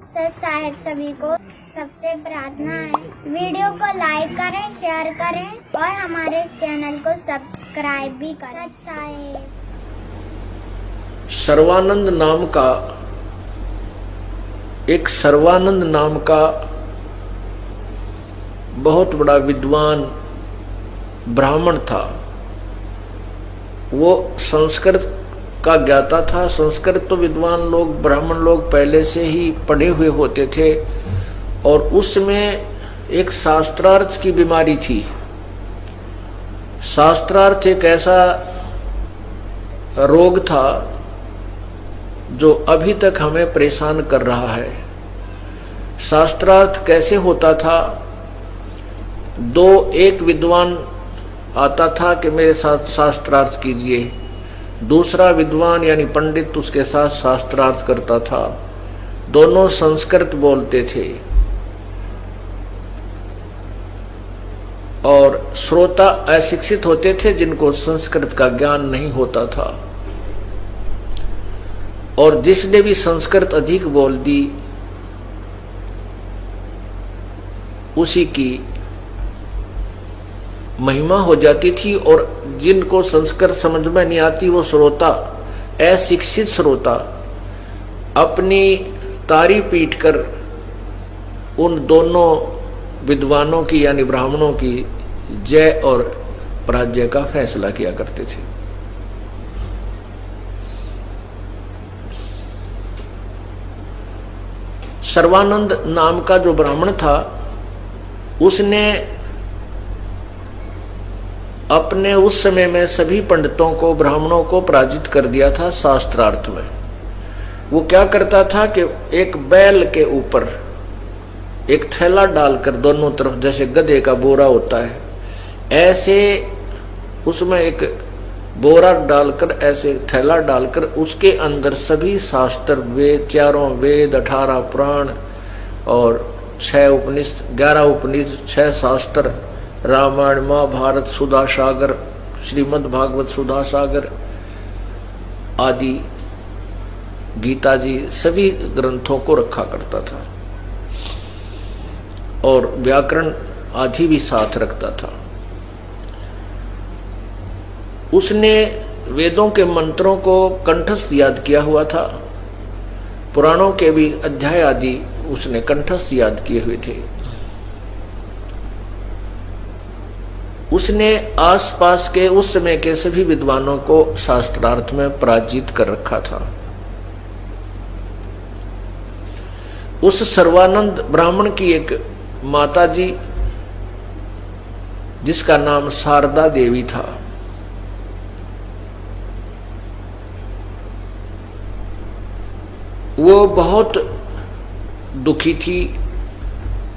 सच साहेब सभी को सबसे प्रार्थना है वीडियो को लाइक करें, शेयर करें और हमारे चैनल को सब्सक्राइब भी करें। सच साहेब। सर्वानंद नाम का बहुत बड़ा विद्वान ब्राह्मण था। वो संस्कृत का ज्ञाता था। संस्कृत तो विद्वान लोग, ब्राह्मण लोग पहले से ही पढ़े हुए होते थे और उसमें एक शास्त्रार्थ की बीमारी थी। शास्त्रार्थ एक ऐसा रोग था जो अभी तक हमें परेशान कर रहा है। शास्त्रार्थ कैसे होता था? एक विद्वान आता था कि मेरे साथ शास्त्रार्थ कीजिए, दूसरा विद्वान यानी पंडित उसके साथ शास्त्रार्थ करता था। दोनों संस्कृत बोलते थे और श्रोता अशिक्षित होते थे जिनको संस्कृत का ज्ञान नहीं होता था। और जिसने भी संस्कृत अधिक बोल दी उसी की महिमा हो जाती थी। और जिनको संस्कृत समझ में नहीं आती वो श्रोता, अशिक्षित श्रोता, अपनी तारी पीट कर उन दोनों विद्वानों की यानी ब्राह्मणों की जय और पराजय का फैसला किया करते थे। सर्वानंद नाम का जो ब्राह्मण था उसने अपने उस समय में सभी पंडितों को, ब्राह्मणों को पराजित कर दिया था शास्त्रार्थ में। वो क्या करता था कि एक बैल के ऊपर एक थैला डालकर दोनों तरफ, जैसे गधे का बोरा होता है ऐसे उसमें एक बोरा डालकर, ऐसे थैला डालकर उसके अंदर सभी शास्त्र, वेद, चारों वेद, 18 पुराण और 6 उपनिषद, 11 उपनिषद, 6 शास्त्र, रामायण, महाभारत, सुधा सागर, श्रीमद् भागवत सुधा सागर आदि, गीता जी, सभी ग्रंथों को रखा करता था और व्याकरण आदि भी साथ रखता था। उसने वेदों के मंत्रों को कंठस्थ याद किया हुआ था। पुराणों के भी अध्याय आदि उसने कंठस्थ याद किए हुए थे। उसने आसपास के उस समय के सभी विद्वानों को शास्त्रार्थ में पराजित कर रखा था। उस सर्वानंद ब्राह्मण की एक माता जी जिसका नाम शारदा देवी था, वो बहुत दुखी थी।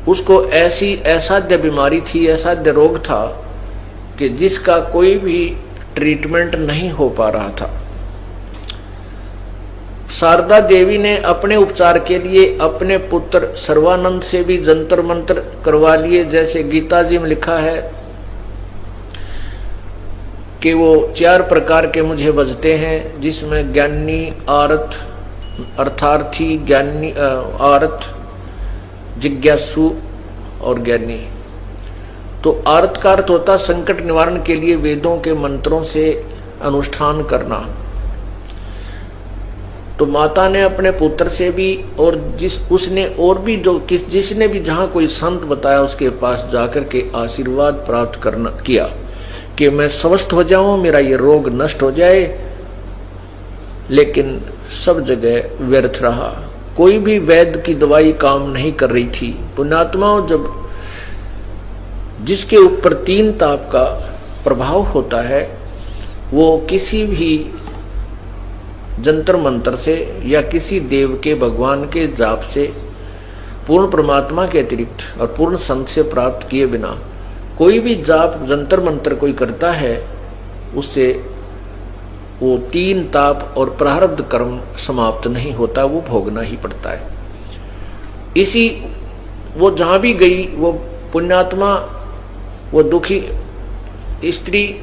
उसको ऐसी असाध्य बीमारी थी, असाध्य रोग था कि जिसका कोई भी ट्रीटमेंट नहीं हो पा रहा था। शारदा देवी ने अपने उपचार के लिए अपने पुत्र सर्वानंद से भी जंतर मंत्र करवा लिए। जैसे गीता जी में लिखा है कि वो 4 प्रकार के मुझे बजते हैं, जिसमें ज्ञानी, आर्थ, अर्थार्थी, ज्ञानी, आर्थ, जिज्ञासु और ज्ञानी। तो आर्थ का अर्थ होता संकट निवारण के लिए वेदों के मंत्रों से अनुष्ठान करना। तो माता ने अपने पुत्र से भी और जिसने भी जहां कोई संत बताया उसके पास जाकर के आशीर्वाद प्राप्त किया कि मैं स्वस्थ हो जाऊं, मेरा ये रोग नष्ट हो जाए। लेकिन सब जगह व्यर्थ रहा। कोई भी वैद्य की दवाई काम नहीं कर रही थी। पुण्यात्माओं, जब जिसके ऊपर 3 ताप का प्रभाव होता है वो किसी भी जंतर मंत्र से या किसी देव के, भगवान के जाप से, पूर्ण परमात्मा के अतिरिक्त और पूर्ण संत से प्राप्त किए बिना कोई भी जाप, जंतर मंत्र कोई करता है, उससे वो 3 ताप और प्रारब्ध कर्म समाप्त नहीं होता, वो भोगना ही पड़ता है। वो जहां भी गई, वो पुण्यात्मा, वो दुखी स्त्री,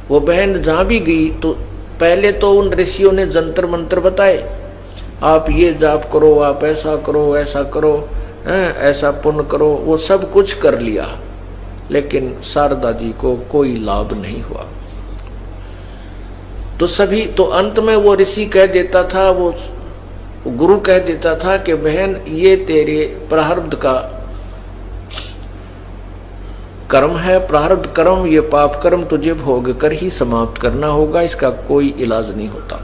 वो बहन जहां भी गई तो पहले तो उन ऋषियों ने जंतर मंत्र बताए, आप ये जाप करो, आप ऐसा करो, ऐसा करो, ऐसा पुण्य करो, वो सब कुछ कर लिया, लेकिन शारदा जी को कोई लाभ नहीं हुआ। तो अंत में वो ऋषि कह देता था, वो गुरु कह देता था कि बहन ये तेरे प्रारब्ध का कर्म है, प्रारब्ध कर्म, ये पाप कर्म तुझे भोग कर ही समाप्त करना होगा, इसका कोई इलाज नहीं होता।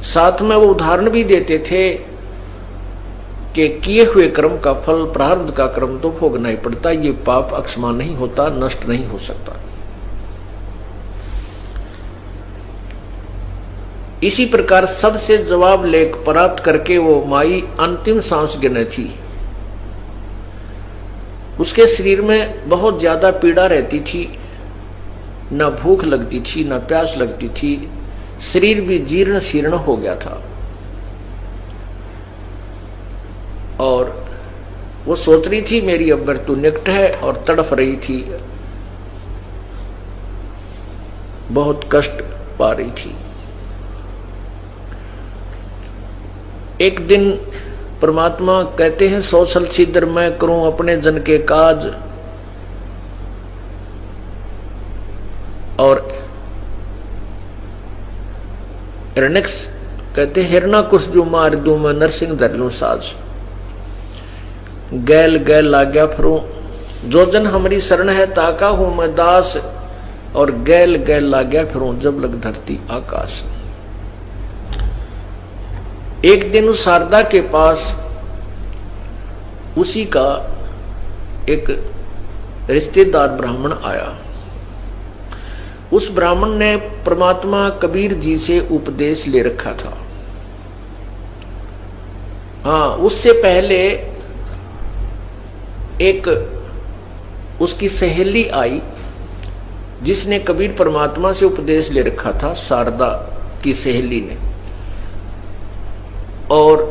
साथ में वो उदाहरण भी देते थे कि किए हुए कर्म का फल, प्रारब्ध का कर्म तो भोगना ही पड़ता, ये पाप अक्षमा नहीं होता, नष्ट नहीं हो सकता। इसी प्रकार सबसे जवाब लेख प्राप्त करके वो माई अंतिम सांस गिने थी। उसके शरीर में बहुत ज्यादा पीड़ा रहती थी, न भूख लगती थी, न प्यास लगती थी, शरीर भी जीर्ण शीर्ण हो गया था। और वो सोच रही थी मेरी अब मृत्यु निकट है, और तड़फ रही थी, बहुत कष्ट पा रही थी। एक दिन परमात्मा कहते हैं, सौसल सिद्धर मैं करूं अपने जन के काज, और हिरण्यक्ष कहते हैं, हिरणा कुछ जो मार दूं मैं नरसिंह धर लूं साज। गैल गैल लाग्या फिरूं, जो जन हमारी शरण है ताका हूं मैं दास, और गैल गैल लाग्या फिरूं जब लग धरती आकाश। एक दिन उस शारदा के पास उसी का एक रिश्तेदार ब्राह्मण आया। उस ब्राह्मण ने परमात्मा कबीर जी से उपदेश ले रखा था। हाँ, उससे पहले एक उसकी सहेली आई जिसने कबीर परमात्मा से उपदेश ले रखा था, शारदा की सहेली ने, और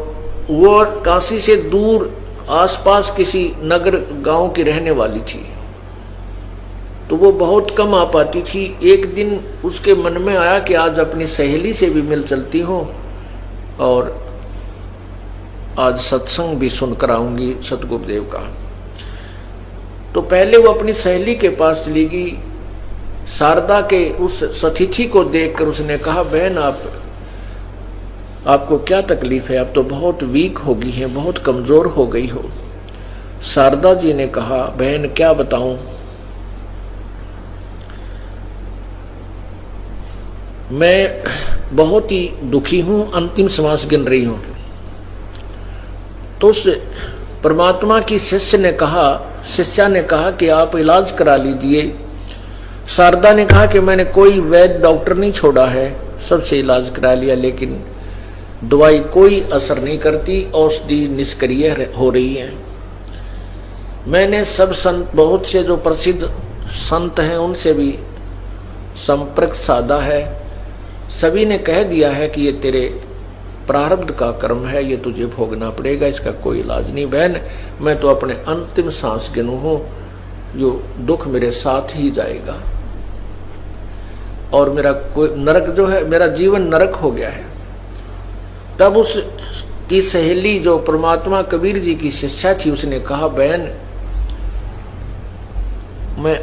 वो काशी से दूर आसपास किसी नगर गांव की रहने वाली थी, तो वो बहुत कम आ पाती थी। एक दिन उसके मन में आया कि आज अपनी सहेली से भी मिल चलती हूँ, और आज सत्संग भी सुनकर आऊंगी सतगुरुदेव का। तो पहले वो अपनी सहेली के पास चली गई। शारदा के उस सतिथि को देखकर उसने कहा, बहन आपको क्या तकलीफ है? आप तो बहुत वीक हो गई हैं, बहुत कमजोर हो गई हो। शारदा जी ने कहा, बहन क्या बताऊं, मैं बहुत ही दुखी हूं, अंतिम श्वास गिन रही हूं। तो उस परमात्मा की शिष्या ने कहा कि आप इलाज करा लीजिए। शारदा ने कहा कि मैंने कोई वैद्य डॉक्टर नहीं छोड़ा है, सबसे इलाज करा लिया, लेकिन दवाई कोई असर नहीं करती, औषधि निष्क्रिय हो रही है। मैंने सब संत, बहुत से जो प्रसिद्ध संत हैं उनसे भी संपर्क साधा है, सभी ने कह दिया है कि ये तेरे प्रारब्ध का कर्म है, ये तुझे भोगना पड़ेगा, इसका कोई इलाज नहीं। बहन मैं तो अपने अंतिम सांस गिनू हूं, जो दुख मेरे साथ ही जाएगा, और मेरा कोई नरक जो है, मेरा जीवन नरक हो गया है। तब उसकी सहेली जो परमात्मा कबीर जी की शिष्या थी, उसने कहा, बहन मैं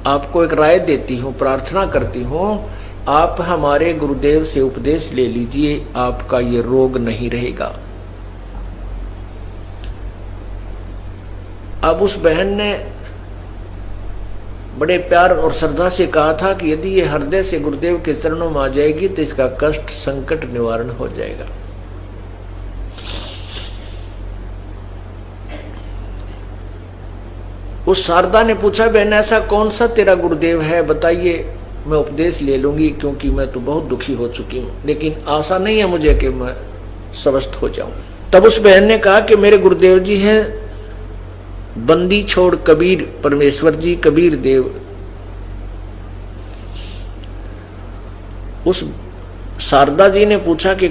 आपको एक राय देती हूँ, प्रार्थना करती हूँ, आप हमारे गुरुदेव से उपदेश ले लीजिए, आपका ये रोग नहीं रहेगा। अब उस बहन ने बड़े प्यार और श्रद्धा से कहा था कि यदि ये हृदय से गुरुदेव के चरणों में आ जाएगी तो इसका कष्ट संकट निवारण हो जाएगा। उस शारदा ने पूछा, बहन ऐसा कौन सा तेरा गुरुदेव है, बताइए, मैं उपदेश ले लूंगी, क्योंकि मैं तो बहुत दुखी हो चुकी हूँ, लेकिन आशा नहीं है मुझे कि मैं स्वस्थ हो जाऊं। तब उस बहन ने कहा कि मेरे गुरुदेव जी हैं बंदी छोड़ कबीर परमेश्वर जी, कबीर देव। उस शारदा जी ने पूछा कि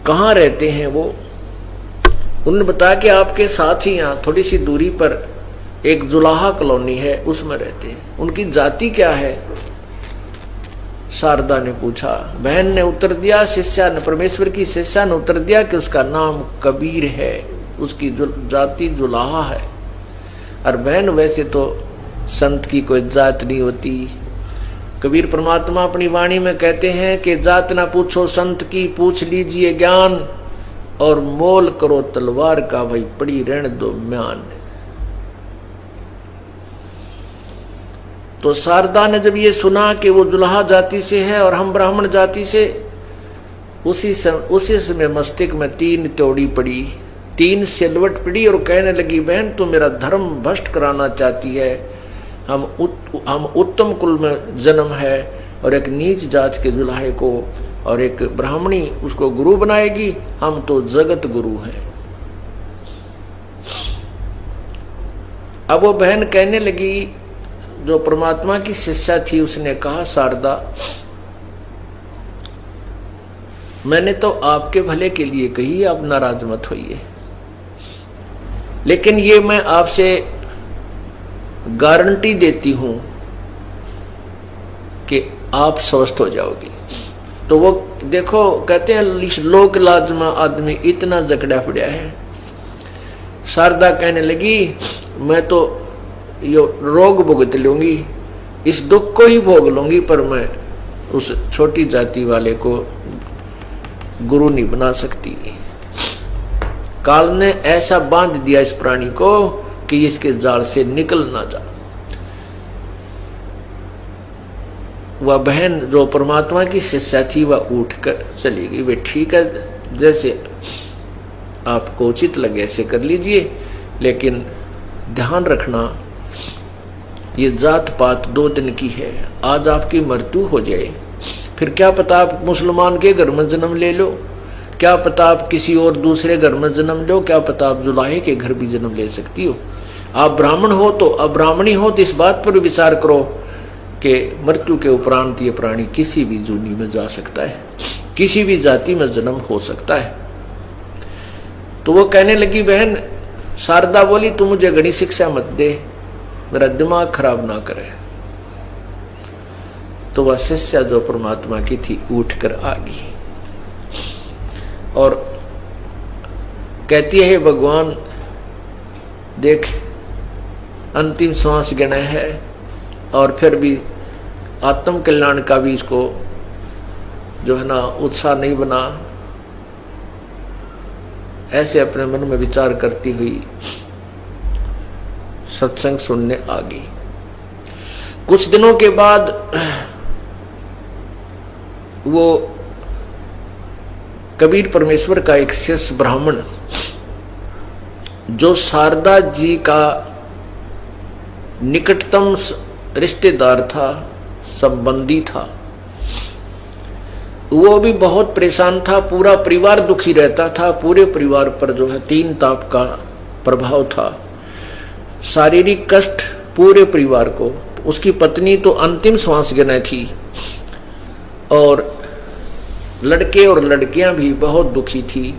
कहाँ रहते हैं वो? उन्होंने बताया कि आपके साथ ही यहाँ थोड़ी सी दूरी पर एक जुलाहा कॉलोनी है, उसमें रहते हैं। उनकी जाति क्या है? शारदा ने पूछा। बहन ने उत्तर दिया, शिष्या ने, परमेश्वर की शिष्या ने उत्तर दिया कि उसका नाम कबीर है, उसकी जाति जुलाहा है। और बहन वैसे तो संत की कोई जात नहीं होती। कबीर परमात्मा अपनी वाणी में कहते हैं कि जात ना पूछो संत की, पूछ लीजिए ज्ञान, और मोल करो तलवार का, भाई पड़ी रहने दो म्यान। तो शारदा ने जब ये सुना कि वो जुलाहा जाति से है और हम ब्राह्मण जाति से, उसी समय मस्तिष्क में 3 त्योड़ी पड़ी, 3 सिलवट पड़ी और कहने लगी, बहन तू मेरा धर्म भ्रष्ट कराना चाहती है। हम उत्तम कुल में जन्म है और एक नीच जात के जुलाहे को और एक ब्राह्मणी उसको गुरु बनाएगी, हम तो जगत गुरु हैं। अब वो बहन कहने लगी, जो परमात्मा की शिष्या थी, उसने कहा, शारदा मैंने तो आपके भले के लिए कही, आप नाराज मत होइए, लेकिन ये मैं आपसे गारंटी देती हूं कि आप स्वस्थ हो जाओगी। तो वो देखो, कहते हैं लोक लाज में आदमी इतना जकड़ा पड़ा है। शारदा कहने लगी, मैं तो ये रोग भुगत लूंगी, इस दुख को ही भोग लूंगी, पर मैं उस छोटी जाति वाले को गुरु नहीं बना सकती। काल ने ऐसा बांध दिया इस प्राणी को कि इसके जाल से निकल ना जा। वह बहन जो परमात्मा की शिष्या थी, वह उठकर चली गई। वे ठीक है, जैसे आपको उचित लगे ऐसे कर लीजिए, लेकिन ध्यान रखना ये जात पात 2 दिन की है। आज आपकी मृत्यु हो जाए, फिर क्या पता आप मुसलमान के घर में जन्म ले लो, क्या पता आप किसी और दूसरे घर में जन्म लो, क्या पता आप जुलाहे के घर भी जन्म ले सकती हो। आप ब्राह्मण हो तो अब्राह्मणी हो तो इस बात पर विचार करो कि मृत्यु के उपरांत ये प्राणी किसी भी जूनी में जा सकता है, किसी भी जाति में जन्म हो सकता है। तो वो कहने लगी, बहन शारदा बोली, तू मुझे घड़ी शिक्षा मत दे, मेरा दिमाग खराब ना करे। तो वह शिष्या जो परमात्मा की थी उठकर आ गई और कहती है, भगवान देख अंतिम सांस गिना है और फिर भी आत्म कल्याण का भी इसको जो है ना उत्साह नहीं बना। ऐसे अपने मन में विचार करती हुई सत्संग सुनने आ गई। कुछ दिनों के बाद वो कबीर परमेश्वर का एक शिष्य ब्राह्मण जो शारदा जी का निकटतम रिश्तेदार था, संबंधी था, वो भी बहुत परेशान था। पूरा परिवार दुखी रहता था। पूरे परिवार पर जो है 3 ताप का प्रभाव था, शारीरिक कष्ट पूरे परिवार को। उसकी पत्नी तो अंतिम श्वास गिनाई थी और लड़के और लड़कियां भी बहुत दुखी थी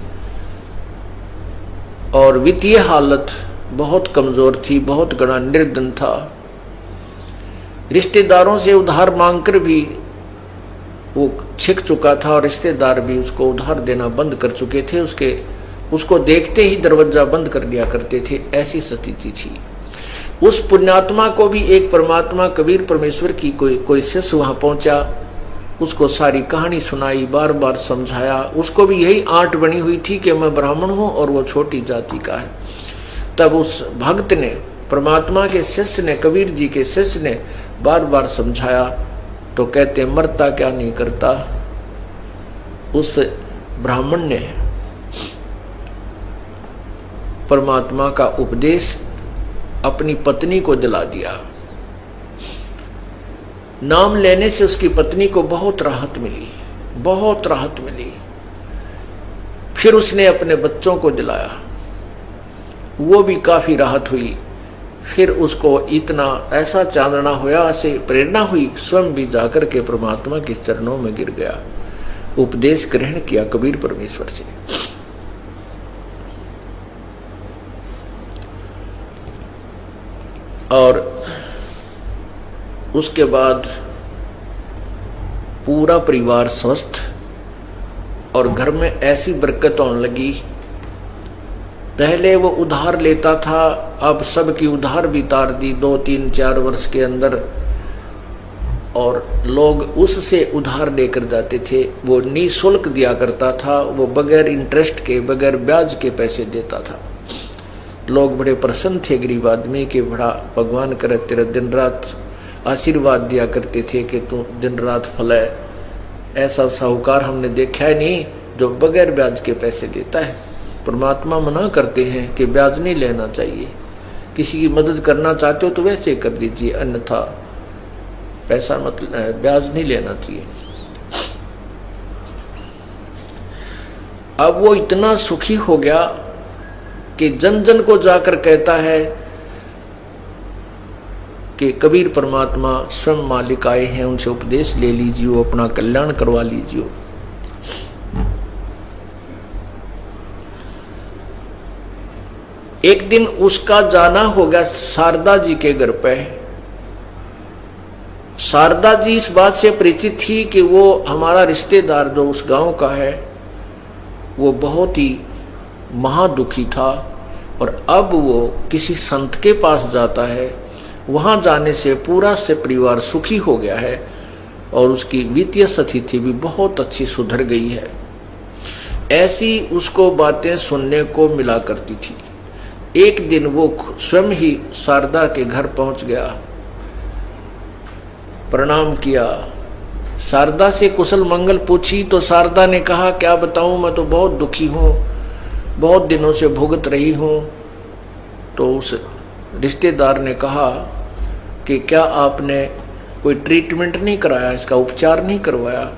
और वित्तीय हालत बहुत कमजोर थी, बहुत बड़ा निर्धन था। रिश्तेदारों से उधार मांगकर भी वो छिक चुका था और रिश्तेदार भी उसको उधार देना बंद कर चुके थे। उसको देखते ही दरवाजा बंद कर दिया करते थे, ऐसी स्थिति थी। उस पुण्यात्मा को भी एक परमात्मा कबीर परमेश्वर की कोई शिष्य वहां पहुंचा, उसको सारी कहानी सुनाई, बार बार समझाया। उसको भी यही आंट बनी हुई थी कि मैं ब्राह्मण हूं और वो छोटी जाति का है। तब उस भक्त ने, परमात्मा के शिष्य ने, कबीर जी के शिष्य ने बार बार समझाया तो कहते मरता क्या नहीं करता। उस ब्राह्मण ने परमात्मा का उपदेश अपनी पत्नी को दिला दिया। नाम लेने से उसकी पत्नी को बहुत राहत मिली, बहुत राहत मिली। फिर उसने अपने बच्चों को दिलाया, वो भी काफी राहत हुई। फिर उसको इतना ऐसा चांदना हुआ, ऐसे प्रेरणा हुई, स्वयं भी जाकर के परमात्मा के चरणों में गिर गया, उपदेश ग्रहण किया कबीर परमेश्वर से। और उसके बाद पूरा परिवार स्वस्थ और घर में ऐसी बरकत होने लगी। पहले वो उधार लेता था, अब सबकी उधार भी तार दी 2-3-4 वर्ष के अंदर, और लोग उससे उधार लेकर जाते थे। वो निःशुल्क दिया करता था, वो बगैर इंटरेस्ट के, बगैर ब्याज के पैसे देता था। लोग बड़े प्रसन्न थे गरीब आदमी के, बड़ा भगवान करे तेरा दिन रात आशीर्वाद दिया करते थे कि तू दिन रात फले। ऐसा साहूकार हमने देखा है नहीं जो बगैर ब्याज के पैसे देता है। परमात्मा मना करते हैं कि ब्याज नहीं लेना चाहिए, किसी की मदद करना चाहते हो तो वैसे कर दीजिए, अन्यथा पैसा मत, ब्याज नहीं लेना चाहिए। अब वो इतना सुखी हो गया कि जन जन को जाकर कहता है कि कबीर परमात्मा स्वयं मालिक आए हैं, उनसे उपदेश ले लीजिए, अपना कल्याण करवा लीजिए। एक दिन उसका जाना हो गया शारदा जी के घर पे। शारदा जी इस बात से परिचित थी कि वो हमारा रिश्तेदार जो उस गांव का है वो बहुत ही महादुखी था, और अब वो किसी संत के पास जाता है। वहां जाने से पूरा से परिवार सुखी हो गया है और उसकी वित्तीय स्थिति भी बहुत अच्छी सुधर गई है। ऐसी उसको बातें सुनने को मिला करती थी। एक दिन वो स्वयं ही शारदा के घर पहुंच गया, प्रणाम किया, शारदा से कुशल मंगल पूछी तो शारदा ने कहा क्या बताऊं, मैं तो बहुत दुखी हूं, बहुत दिनों से भुगत रही हूं। तो उस रिश्तेदार ने कहा कि क्या आपने कोई ट्रीटमेंट नहीं कराया, इसका उपचार नहीं करवाया।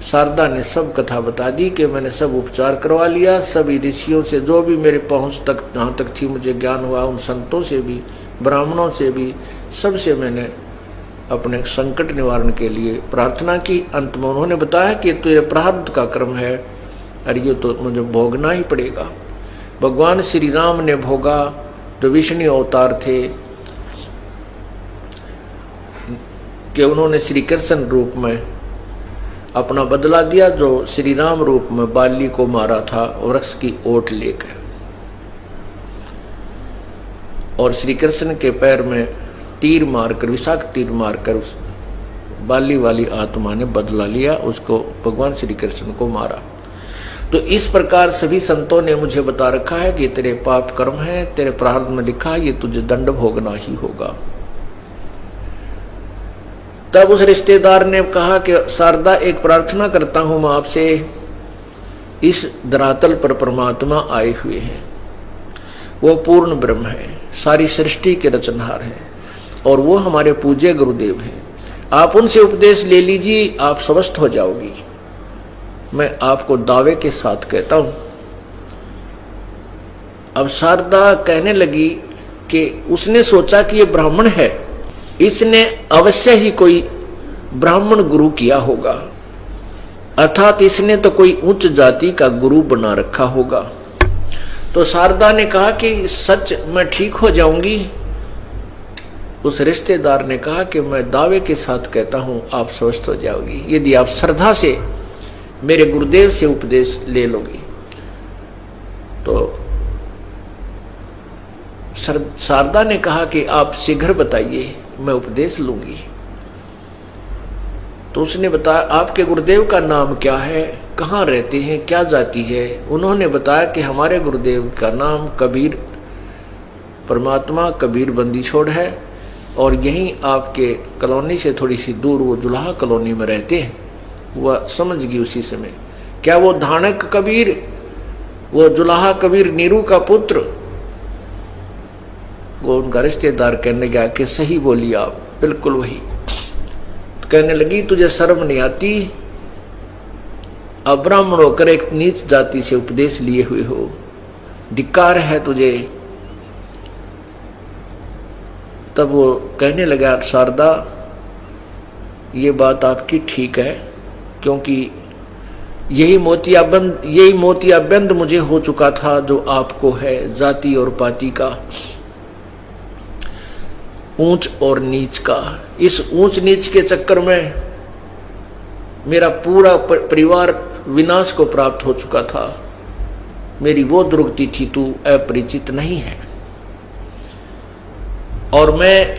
शारदा ने सब कथा बता दी कि मैंने सब उपचार करवा लिया, सभी ऋषियों से जो भी मेरे पहुंच तक जहाँ तक थी मुझे ज्ञान हुआ, उन संतों से भी, ब्राह्मणों से भी, सबसे मैंने अपने संकट निवारण के लिए प्रार्थना की। अंत में उन्होंने बताया कि तो ये प्रारब्ध का कर्म है और ये तो मुझे भोगना ही पड़ेगा। भगवान श्री राम ने भोगा, जो विष्णु अवतार थे, कि उन्होंने श्री कृष्ण रूप में अपना बदला दिया, जो श्री राम रूप में बाली को मारा था वृक्ष की ओट लेकर, और श्री कृष्ण के पैर में तीर मारकर, विषाक्त तीर मारकर उस बाली वाली आत्मा ने बदला लिया, उसको भगवान श्री कृष्ण को मारा। तो इस प्रकार सभी संतों ने मुझे बता रखा है कि तेरे पाप कर्म है, तेरे प्रारब्ध में लिखा है, ये तुझे दंड भोगना ही होगा। तब उस रिश्तेदार ने कहा कि शारदा एक प्रार्थना करता हूं मैं आपसे, इस धरातल पर परमात्मा आए हुए हैं, वो पूर्ण ब्रह्म है, सारी सृष्टि के रचनहार है, और वो हमारे पूज्य गुरुदेव हैं। आप उनसे उपदेश ले लीजिए, आप स्वस्थ हो जाओगी। मैं आपको दावे के साथ कहता हूं। अब शारदा कहने लगी कि उसने सोचा कि ये ब्राह्मण है, इसने अवश्य ही कोई ब्राह्मण गुरु किया होगा, अर्थात इसने तो कोई उच्च जाति का गुरु बना रखा होगा। तो शारदा ने कहा कि सच मैं ठीक हो जाऊंगी। उस रिश्तेदार ने कहा कि मैं दावे के साथ कहता हूं आप स्वस्थ हो जाओगी, यदि आप श्रद्धा से मेरे गुरुदेव से उपदेश ले लोगी। तो शारदा ने कहा कि आप शीघ्र बताइए, मैं उपदेश लूंगी। तो उसने बताया आपके गुरुदेव का नाम क्या है, कहाँ रहते हैं, क्या जाति है। उन्होंने बताया कि हमारे गुरुदेव का नाम कबीर, परमात्मा कबीर बंदी छोड़ है, और यहीं आपके कॉलोनी से थोड़ी सी दूर वो जुलाहा कॉलोनी में रहते हैं। वह समझ गई उसी समय, क्या वो धानक कबीर, वो जुलाहा कबीर नीरू का पुत्र? वो उनका रिश्तेदार कहने गया कि सही बोली आप, बिल्कुल वही। तो कहने लगी तुझे शर्म नहीं आती, अब ब्राह्मण होकर एक नीच जाति से उपदेश लिए हुए हो, धिक्कार है तुझे। तब वो कहने लगा शारदा ये बात आपकी ठीक है, क्योंकि यही मोतियाबंद मुझे हो चुका था जो आपको है, जाति और पाति का, ऊंच और नीच का। इस ऊंच नीच के चक्कर में मेरा पूरा परिवार विनाश को प्राप्त हो चुका था। मेरी वो दुर्गति थी, तू अपरिचित नहीं है। और मैं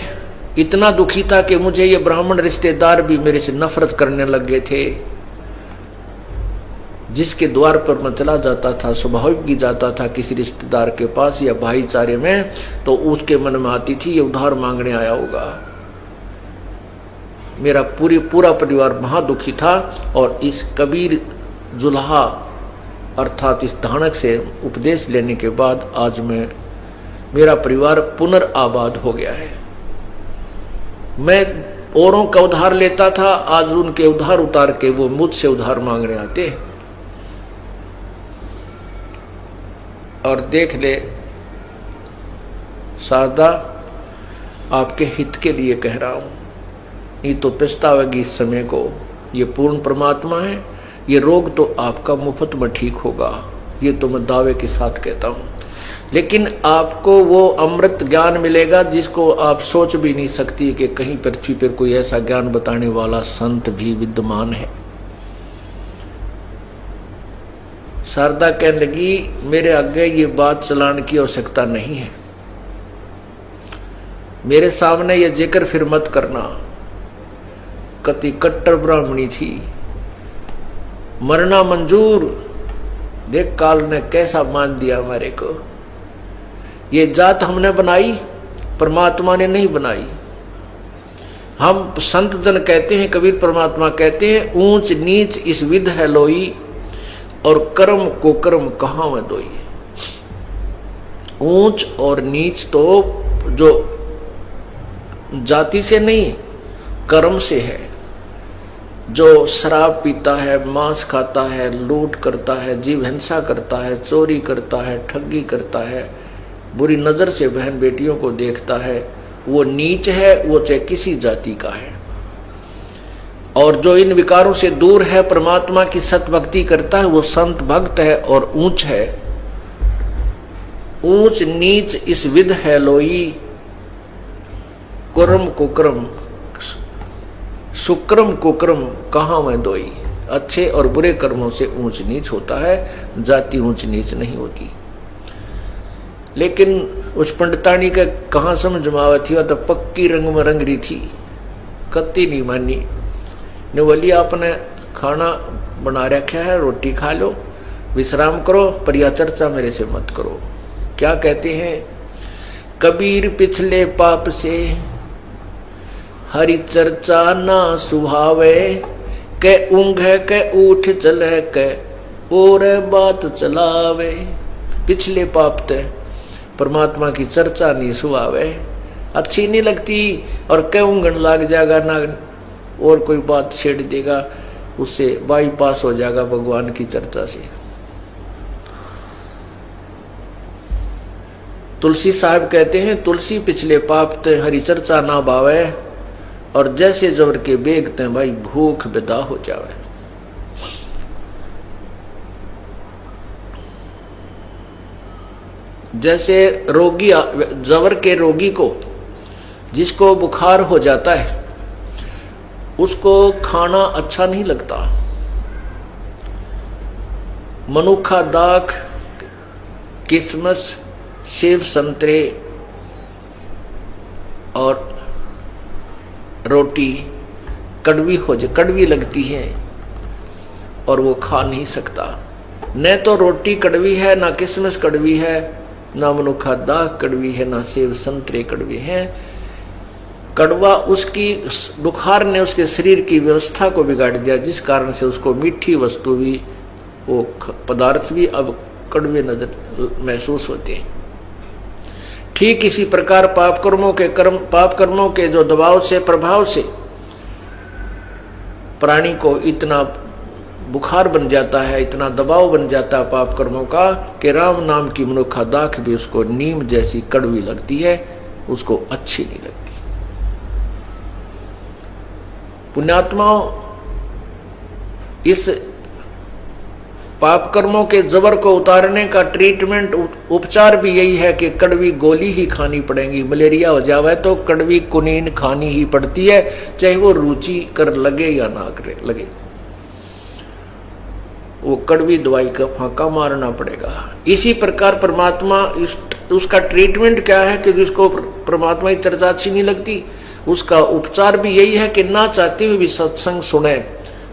इतना दुखी था कि मुझे ये ब्राह्मण रिश्तेदार भी मेरे से नफरत करने लग गए थे। जिसके द्वार पर मैं चला जाता था, स्वाभाविक भी जाता था किसी रिश्तेदार के पास या भाईचारे में, तो उसके मन में आती थी ये उधार मांगने आया होगा। मेरा पूरा परिवार महादुखी था। और इस कबीर जुल्हा अर्थात इस धानक से उपदेश लेने के बाद आज मेरा परिवार पुनर्आबाद हो गया है। मैं औरों का उधार लेता था, आज उनके उधार उतार के वो मुझसे उधार मांगने आते। और देख ले शारदा, आपके हित के लिए कह रहा हूं, ये तो पछतावेगी इस समय को। ये पूर्ण परमात्मा है, ये रोग तो आपका मुफ्त में ठीक होगा, ये तो मैं दावे के साथ कहता हूं। लेकिन आपको वो अमृत ज्ञान मिलेगा जिसको आप सोच भी नहीं सकती कि कहीं पृथ्वी पर कोई ऐसा ज्ञान बताने वाला संत भी विद्यमान है। शारदा कहने लगी, मेरे आगे ये बात चलाने की आवश्यकता नहीं है, मेरे सामने ये जिक्र फिर मत करना। कति कट्टर ब्राह्मणी थी, मरना मंजूर। देख काल ने कैसा मान दिया हमारे को। ये जात हमने बनाई, परमात्मा ने नहीं बनाई। हम संत जन कहते हैं, कबीर परमात्मा कहते हैं, ऊंच नीच इस विध है लोई, और कर्म को कर्म कहां में दोई। ऊंच और नीच तो जो जाति से नहीं, कर्म से है। जो शराब पीता है, मांस खाता है, लूट करता है, जीव हिंसा करता है, चोरी करता है, ठगी करता है, बुरी नजर से बहन बेटियों को देखता है, वो नीच है, वो चाहे किसी जाति का है। और जो इन विकारों से दूर है, परमात्मा की सत भक्ति करता है, वो संत भक्त है और ऊंच है। ऊंच नीच इस विध है लोई, कुर्म कुक्रम सुक्रम कुक्रम कहां में दोई। अच्छे और बुरे कर्मों से ऊंच नीच होता है, जाति ऊंच नीच नहीं होती। लेकिन उस पंडितानी का कहां समझ में आवा थी, वह तो पक्की रंग में रंग रही थी, कत्ती नहीं मानी। ने बोली आपने खाना बना रखा है, रोटी खा लो, विश्राम करो, पर यह चर्चा मेरे से मत करो। क्या कहते हैं, कबीर पिछले पाप से हरि चर्चा ना सुहावे, के ऊँघे के उठ चले के और बात चलावे। पिछले पाप ते परमात्मा की चर्चा नहीं सुहावे, अच्छी नहीं लगती, और के ऊँघन लग जाएगा ना, और कोई बात छेड़ देगा, उससे बाईपास हो जाएगा भगवान की चर्चा से। तुलसी साहब कहते हैं, तुलसी पिछले पाप ते हरि चर्चा ना भावे, और जैसे जबर के बेगते भाई भूख बेदा हो जावे। जैसे रोगी जबर के रोगी को, जिसको बुखार हो जाता है, उसको खाना अच्छा नहीं लगता। मनुखा दाख, किस्मस, सेब संतरे और रोटी कड़वी लगती है और वो खा नहीं सकता। न तो रोटी कड़वी है, ना किस्मस कड़वी है, ना मनुखा दाख कड़वी है, ना सेब संतरे कड़वे हैं। कड़वा उसकी बुखार ने उसके शरीर की व्यवस्था को बिगाड़ दिया, जिस कारण से उसको मीठी वस्तु भी, वो पदार्थ भी अब कड़वे नजर महसूस होते हैं। ठीक इसी प्रकार पाप कर्मों के जो दबाव से, प्रभाव से प्राणी को इतना बुखार बन जाता है, इतना दबाव बन जाता है पाप कर्मों का, कि राम नाम की मनुखा दाख भी उसको नीम जैसी कड़वी लगती है, उसको अच्छी नहीं लगती। पुण्यात्माओं, इस पाप कर्मों के जबर को उतारने का ट्रीटमेंट, उपचार भी यही है कि कड़वी गोली ही खानी पड़ेगी। मलेरिया हो जावे तो कड़वी कुनीन खानी ही पड़ती है, चाहे वो रुचि कर लगे या ना करे लगे। वो कड़वी दवाई का फांका मारना पड़ेगा। इसी प्रकार परमात्मा उसका ट्रीटमेंट क्या है कि जिसको परमात्मा की चर्चा अच्छी नहीं लगती, उसका उपचार भी यही है कि ना चाहते हुए भी सत्संग सुने,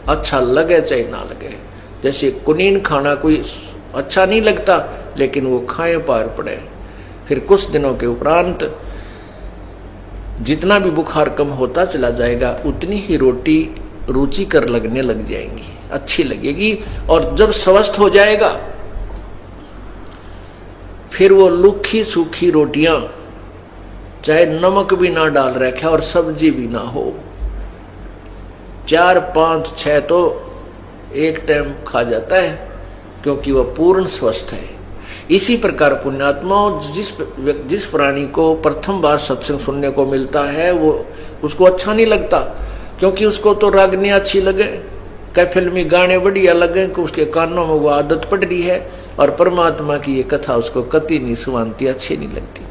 अच्छा लगे चाहे ना लगे। जैसे कुनीन खाना कोई अच्छा नहीं लगता, लेकिन वो खाए पार पड़े। फिर कुछ दिनों के उपरांत जितना भी बुखार कम होता चला जाएगा, उतनी ही रोटी रुचिकर लगने लग जाएंगी, अच्छी लगेगी। और जब स्वस्थ हो जाएगा, फिर वो लुखी सूखी रोटियां, चाहे नमक भी ना डाल रखे और सब्जी भी ना हो, 4, 5, 6 तो एक टाइम खा जाता है, क्योंकि वह पूर्ण स्वस्थ है। इसी प्रकार पुण्यात्माओं, जिस प्राणी को प्रथम बार सत्संग सुनने को मिलता है, वो उसको अच्छा नहीं लगता, क्योंकि उसको तो रागनी अच्छी लगे, कई फिल्मी गाने बढ़िया लगे, कि उसके कानों में वो आदत पड़ रही है, और परमात्मा की ये कथा उसको कति नहीं सुनाती, अच्छी नहीं लगती।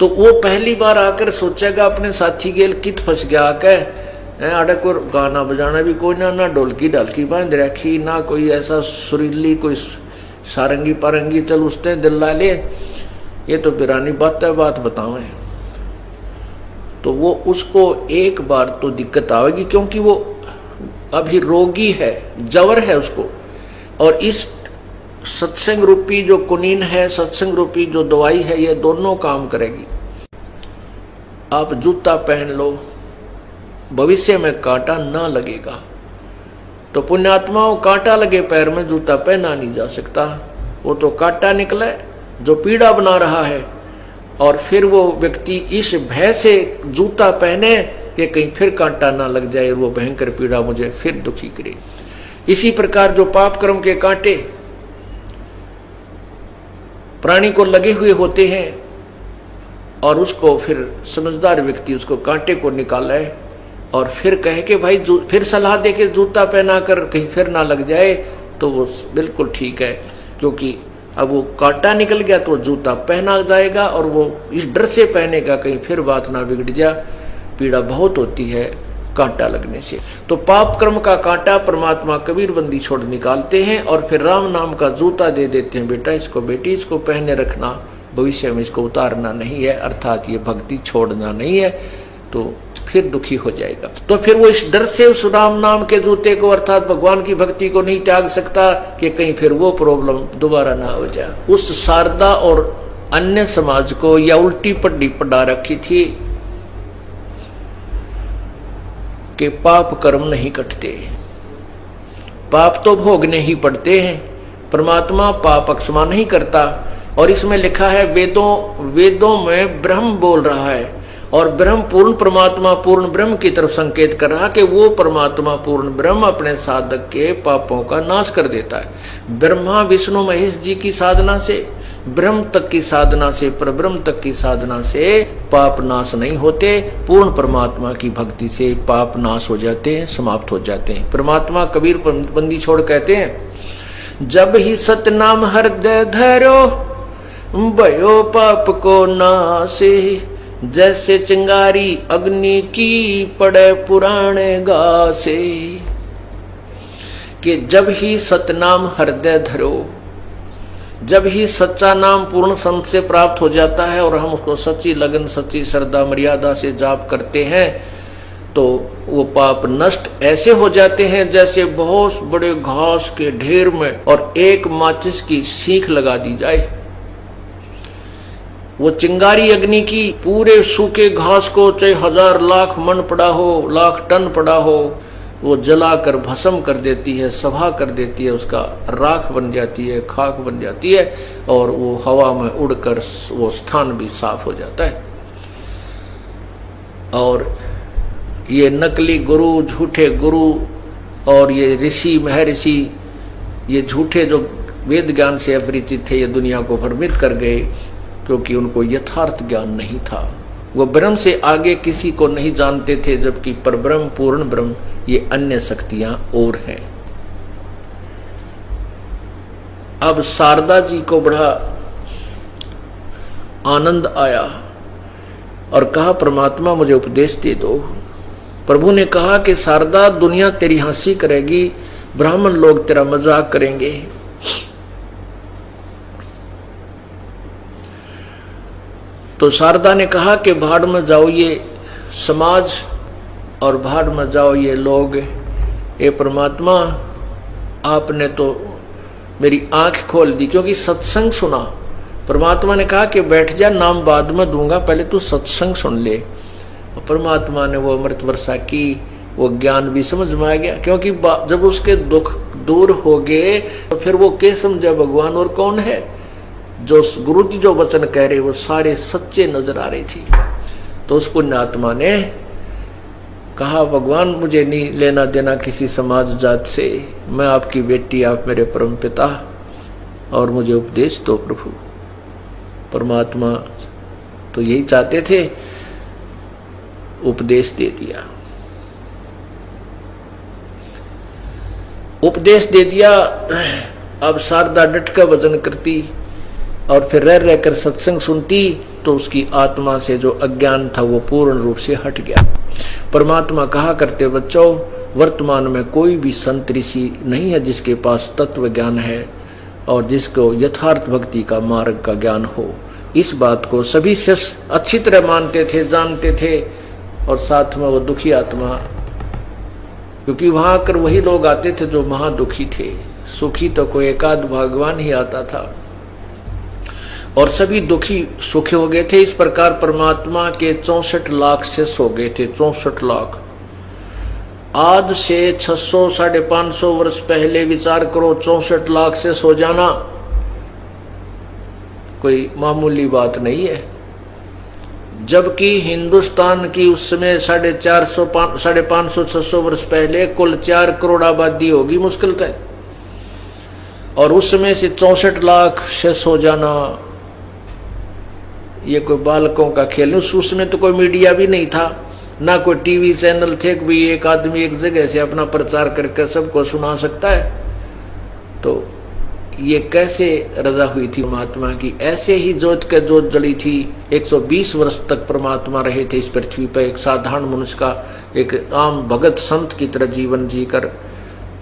तो वो पहली बार आकर सोचेगा अपने साथी गेल कित फंस गया आके, आड़े को गाना बजाना भी कोई ना ढोलकी ढालकी बांध रखी, ना कोई ऐसा सुरीली कोई सारंगी पारंगी, चल उसने दिल ला ले, ये तो बिरानी बात बतावे। तो वो उसको एक बार तो दिक्कत आएगी, क्योंकि वो अभी रोगी है, जवर है उसको। और इस सत्संग रूपी जो कुनीन है, सत्संग रूपी जो दवाई है, ये दोनों काम करेगी। आप जूता पहन लो, भविष्य में कांटा ना लगेगा। तो पुण्यात्माओं, कांटा लगे पैर में जूता पहना नहीं जा सकता, वो तो कांटा निकले जो पीड़ा बना रहा है। और फिर वो व्यक्ति इस भय से जूता पहने कि कहीं फिर कांटा ना लग जाए, वो भयंकर पीड़ा मुझे फिर दुखी करे। इसी प्रकार जो पाप कर्म के कांटे प्राणी को लगे हुए होते हैं, और उसको फिर समझदार व्यक्ति उसको कांटे को निकाले और फिर कहे कि भाई फिर सलाह दे के जूता पहना कर कहीं फिर ना लग जाए, तो वो बिल्कुल ठीक है, क्योंकि अब वो कांटा निकल गया तो जूता पहना जाएगा, और वो इस डर से पहनेगा कहीं फिर बात ना बिगड़ जा। पीड़ा बहुत होती है कांटा लगने से। तो पाप कर्म का कांटा परमात्मा कबीर बंदी छोड़ निकालते हैं, और फिर राम नाम का जूता दे देते हैं, बेटा इसको, बेटी इसको पहने रखना, भविष्य में इसको उतारना नहीं है, अर्थात ये भक्ति छोड़ना नहीं है, तो फिर दुखी हो जाएगा। तो फिर वो इस डर से उस राम नाम के जूते को, अर्थात भगवान की भक्ति को नहीं त्याग सकता कि कहीं फिर वो प्रॉब्लम दोबारा ना हो जाए। उस शारदा और अन्य समाज को या उल्टी पट्टी पढ़ा रखी थी कि पाप कर्म नहीं कटते, पाप तो भोगने ही पड़ते हैं, परमात्मा पाप अक्षमा नहीं करता। और इसमें लिखा है, वेदों में ब्रह्म बोल रहा है, और ब्रह्म पूर्ण परमात्मा पूर्ण ब्रह्म की तरफ संकेत कर रहा कि वो परमात्मा पूर्ण ब्रह्म अपने साधक के पापों का नाश कर देता है। ब्रह्मा विष्णु महेश जी की साधना से, ब्रह्म तक की साधना से, परब्रह्म तक की साधना से पाप नाश नहीं होते, पूर्ण परमात्मा की भक्ति से पाप नाश हो जाते हैं, समाप्त हो जाते हैं। परमात्मा कबीर बंदी छोड़ कहते हैं, जब ही सतनाम हृदय धरो भयो पाप को नासे, जैसे चिंगारी अग्नि की पड़े पुराने घासे। कि जब ही सतनाम हृदय धरो, जब ही सच्चा नाम पूर्ण संत से प्राप्त हो जाता है और हम उसको सच्ची लगन, सच्ची श्रद्धा मर्यादा से जाप करते हैं, तो वो पाप नष्ट ऐसे हो जाते हैं जैसे बहुत बड़े घास के ढेर में और एक माचिस की सीख लगा दी जाए। वो चिंगारी अग्नि की पूरे सूखे घास को, चाहे 1000 लाख मन पड़ा हो, लाख टन पड़ा हो, वो जलाकर भस्म कर देती है, सभा कर देती है, उसका राख बन जाती है, खाक बन जाती है, और वो हवा में उड़कर वो स्थान भी साफ हो जाता है। और ये नकली गुरु, झूठे गुरु और ये ऋषि महर्षि, ये झूठे जो वेद ज्ञान से अपरिचित थे, ये दुनिया को भ्रमित कर गए, क्योंकि उनको यथार्थ ज्ञान नहीं था। वो ब्रह्म से आगे किसी को नहीं जानते थे, जबकि परब्रह्म पूर्ण ब्रह्म ये अन्य शक्तियां और हैं। अब शारदा जी को बड़ा आनंद आया और कहा, परमात्मा मुझे उपदेश दे दो। प्रभु ने कहा कि शारदा, दुनिया तेरी हंसी करेगी, ब्राह्मण लोग तेरा मजाक करेंगे। तो शारदा ने कहा कि भाड़ में जाओ ये समाज और भाड़ में जाओ ये लोग। ये परमात्मा, आपने तो मेरी आंख खोल दी, क्योंकि सत्संग सुना। परमात्मा ने कहा कि बैठ जा, नाम बाद में दूंगा, पहले तू सत्संग सुन ले। और परमात्मा ने वो अमृत वर्षा की, वो ज्ञान भी समझ में आ गया। क्योंकि जब उसके दुख दूर हो गए तो फिर वो क्या समझा भगवान और कौन है। जो गुरु जी जो वचन कह रहे वो सारे सच्चे नजर आ रही थी। तो उस पुण्यात्मा ने कहा, भगवान मुझे नहीं लेना देना किसी समाज जात से, मैं आपकी बेटी, आप मेरे परम पिता, और मुझे उपदेश दो प्रभु। परमात्मा तो यही चाहते थे, उपदेश दे दिया। उपदेश दे दिया। अब शारदा डट कर भजन करती और फिर रह रहकर सत्संग सुनती तो उसकी आत्मा से जो अज्ञान था वो पूर्ण रूप से हट गया। परमात्मा कहा करते, बच्चों, वर्तमान में कोई भी संत ऋषि नहीं है जिसके पास तत्व ज्ञान है और जिसको यथार्थ भक्ति का मार्ग का ज्ञान हो। इस बात को सभी शिष्य अच्छी तरह मानते थे, जानते थे। और साथ में वो दुखी आत्मा, क्योंकि वहां आकर वही लोग आते थे जो महा दुखी थे। सुखी तो कोई एकाध भगवान ही आता था और सभी दुखी सुखी हो गए थे। इस प्रकार परमात्मा के 64 लाख शिष्य हो गए थे। 64 लाख। आज से 600 550 वर्ष पहले विचार करो, 64 लाख शिष्य हो जाना कोई मामूली बात नहीं है। जबकि हिंदुस्तान की उस समय 550 600 वर्ष पहले कुल 4 करोड़ आबादी होगी मुश्किल तय, और उस समय से 64 लाख शिष्य हो जाना ये कोई बालकों का खेल नहीं। उसमें तो कोई मीडिया भी नहीं था, ना कोई टीवी चैनल थे कि एक आदमी एक जगह से अपना प्रचार करके सबको सुना सकता है। तो ये कैसे रजा हुई थी परमात्मा की। ऐसे ही जोत के जोत जली थी। 120 वर्ष तक परमात्मा रहे थे इस पृथ्वी पर, एक साधारण मनुष्य का, एक आम भगत संत की तरह जीवन जीकर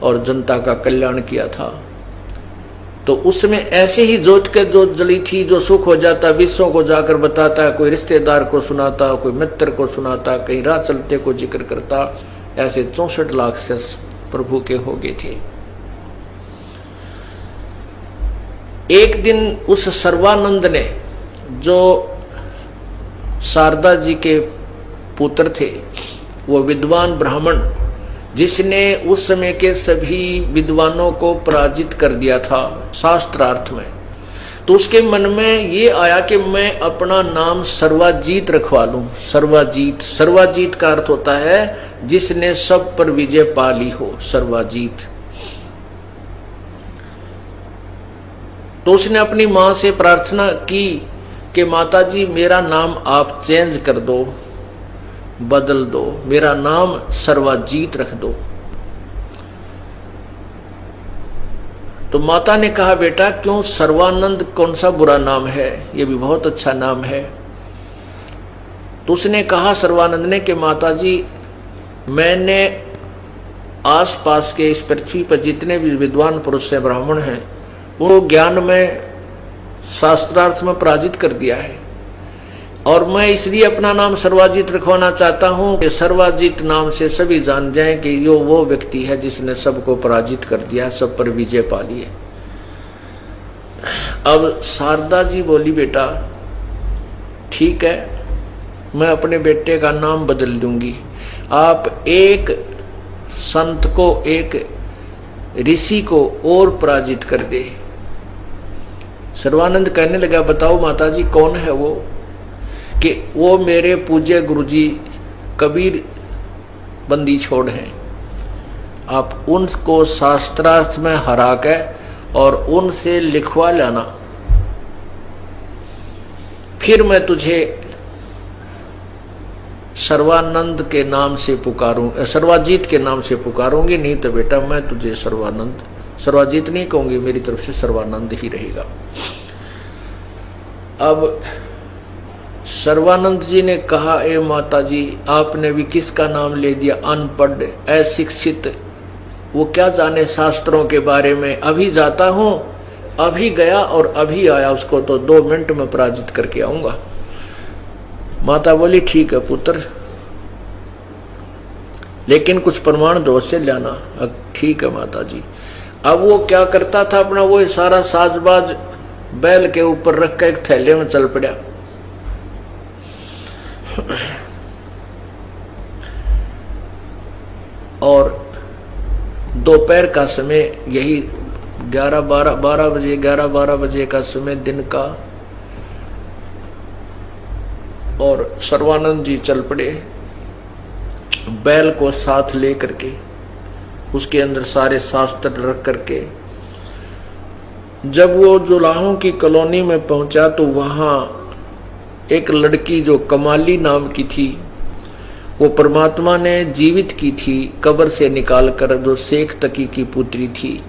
और जनता का कल्याण किया था। तो उसमें ऐसे ही जोत के जोत जली थी। जो सुख हो जाता विश्वों को जाकर बताता, कोई रिश्तेदार को सुनाता, कोई मित्र को सुनाता, कहीं राह चलते को जिक्र करता। ऐसे 64 लाख से प्रभु के हो गए थे। एक दिन उस सर्वानंद ने, जो शारदा जी के पुत्र थे, वो विद्वान ब्राह्मण जिसने उस समय के सभी विद्वानों को पराजित कर दिया था शास्त्रार्थ में, तो उसके मन में ये आया कि मैं अपना नाम सर्वाजीत रखवा लूं। सर्वाजीत, सर्वाजीत का अर्थ होता है जिसने सब पर विजय पा ली हो, सर्वाजीत। तो उसने अपनी मां से प्रार्थना की कि माता जी मेरा नाम आप चेंज कर दो, बदल दो, मेरा नाम सर्वाजीत रख दो। तो माता ने कहा, बेटा क्यों, सर्वानंद कौन सा बुरा नाम है, ये भी बहुत अच्छा नाम है। तो उसने कहा सर्वानंद ने कि माता जी, मैंने आसपास के इस पृथ्वी पर जितने भी विद्वान पुरुष हैं, ब्राह्मण हैं, वो ज्ञान में शास्त्रार्थ में पराजित कर दिया है, और मैं इसलिए अपना नाम सर्वाजीत रखवाना चाहता हूं कि सर्वाजीत नाम से सभी जान जाएं कि यो वो व्यक्ति है जिसने सबको पराजित कर दिया, सब पर विजय पा ली है। अब शारदा जी बोली, बेटा ठीक है, मैं अपने बेटे का नाम बदल दूंगी। आप एक संत को, एक ऋषि को और पराजित कर दे। सर्वानंद कहने लगा, बताओ माता जी कौन है वो? कि वो मेरे पूज्य गुरुजी कबीर बंदी छोड़ हैं। आप उनको शास्त्रार्थ में हरा के और उनसे लिखवा लाना, फिर मैं तुझे सर्वानंद के नाम से पुकारूं, सर्वाजीत के नाम से पुकारूंगी। नहीं तो बेटा मैं तुझे सर्वानंद, सर्वाजीत नहीं कहूंगी, मेरी तरफ से सर्वानंद ही रहेगा। अब सर्वानंद जी ने कहा, ए माता जी, आपने भी किसका नाम ले दिया, अनपढ़, अशिक्षित, वो क्या जाने शास्त्रों के बारे में। अभी जाता हूं, अभी गया और अभी आया, उसको तो 2 मिनट में पराजित करके आऊंगा। माता बोली ठीक है पुत्र, लेकिन कुछ प्रमाण दो से लाना। ठीक है माता जी। अब वो क्या करता था, अपना वो सारा साजबाज बैल के ऊपर रख कर एक थैले में चल पड़ा। और दोपहर का समय, यही 11-12 बजे का समय दिन का, और सर्वानंद जी चल पड़े बैल को साथ ले करके, उसके अंदर सारे शास्त्र रख करके। जब वो जुलाहों की कॉलोनी में पहुंचा तो वहां एक लड़की जो कमाली नाम की थी, वो परमात्मा ने जीवित की थी कब्र से निकालकर, जो शेख तकी की पुत्री थी।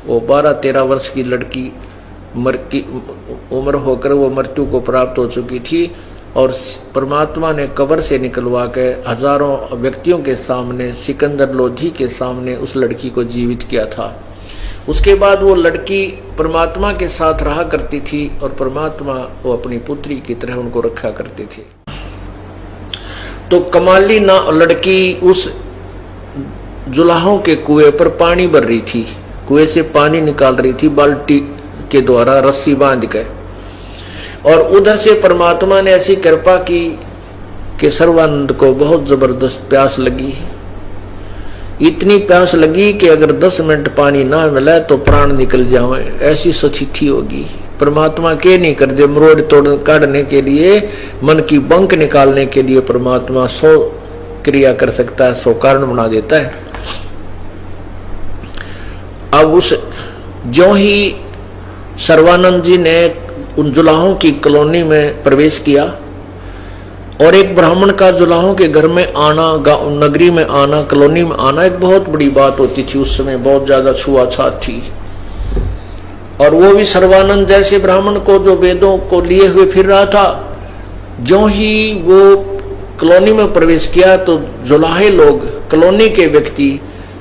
वो 12-13 वर्ष की लड़की उम्र होकर वो मृत्यु को प्राप्त हो चुकी थी, और परमात्मा ने कब्र से निकलवा के हजारों व्यक्तियों के सामने, सिकंदर लोधी के सामने उस लड़की को जीवित किया था। उसके बाद वो लड़की परमात्मा के साथ रहा करती थी, और परमात्मा वो अपनी पुत्री की तरह उनको रखा करते थे। तो कमाली ना लड़की उस जुलाहों के कुएं पर पानी भर रही थी, कुएं से पानी निकाल रही थी बाल्टी के द्वारा रस्सी बांध के। और उधर से परमात्मा ने ऐसी कृपा की कि सर्वानंद को बहुत जबरदस्त प्यास लगी। इतनी प्यास लगी कि अगर 10 मिनट पानी ना मिले तो प्राण निकल जावे, ऐसी स्थिति होगी। परमात्मा के नहीं कर दे, मरोड़ तोड़ काटने के लिए, मन की बंक निकालने के लिए परमात्मा 100 क्रिया कर सकता है, 100 कारण बना देता है। अब उस ज्यों ही सर्वानंद जी ने उन जुलाहों की कॉलोनी में प्रवेश किया, और एक ब्राह्मण का जुलाहों के घर में आना, नगरी में आना, कॉलोनी में आना एक बहुत बड़ी बात होती थी। उस समय बहुत ज्यादा छुआछात थी, और वो भी सर्वानंद जैसे ब्राह्मण को जो वेदों को लिए हुए फिर रहा था। ज्यों ही वो कॉलोनी में प्रवेश किया तो जुलाहे लोग, कॉलोनी के व्यक्ति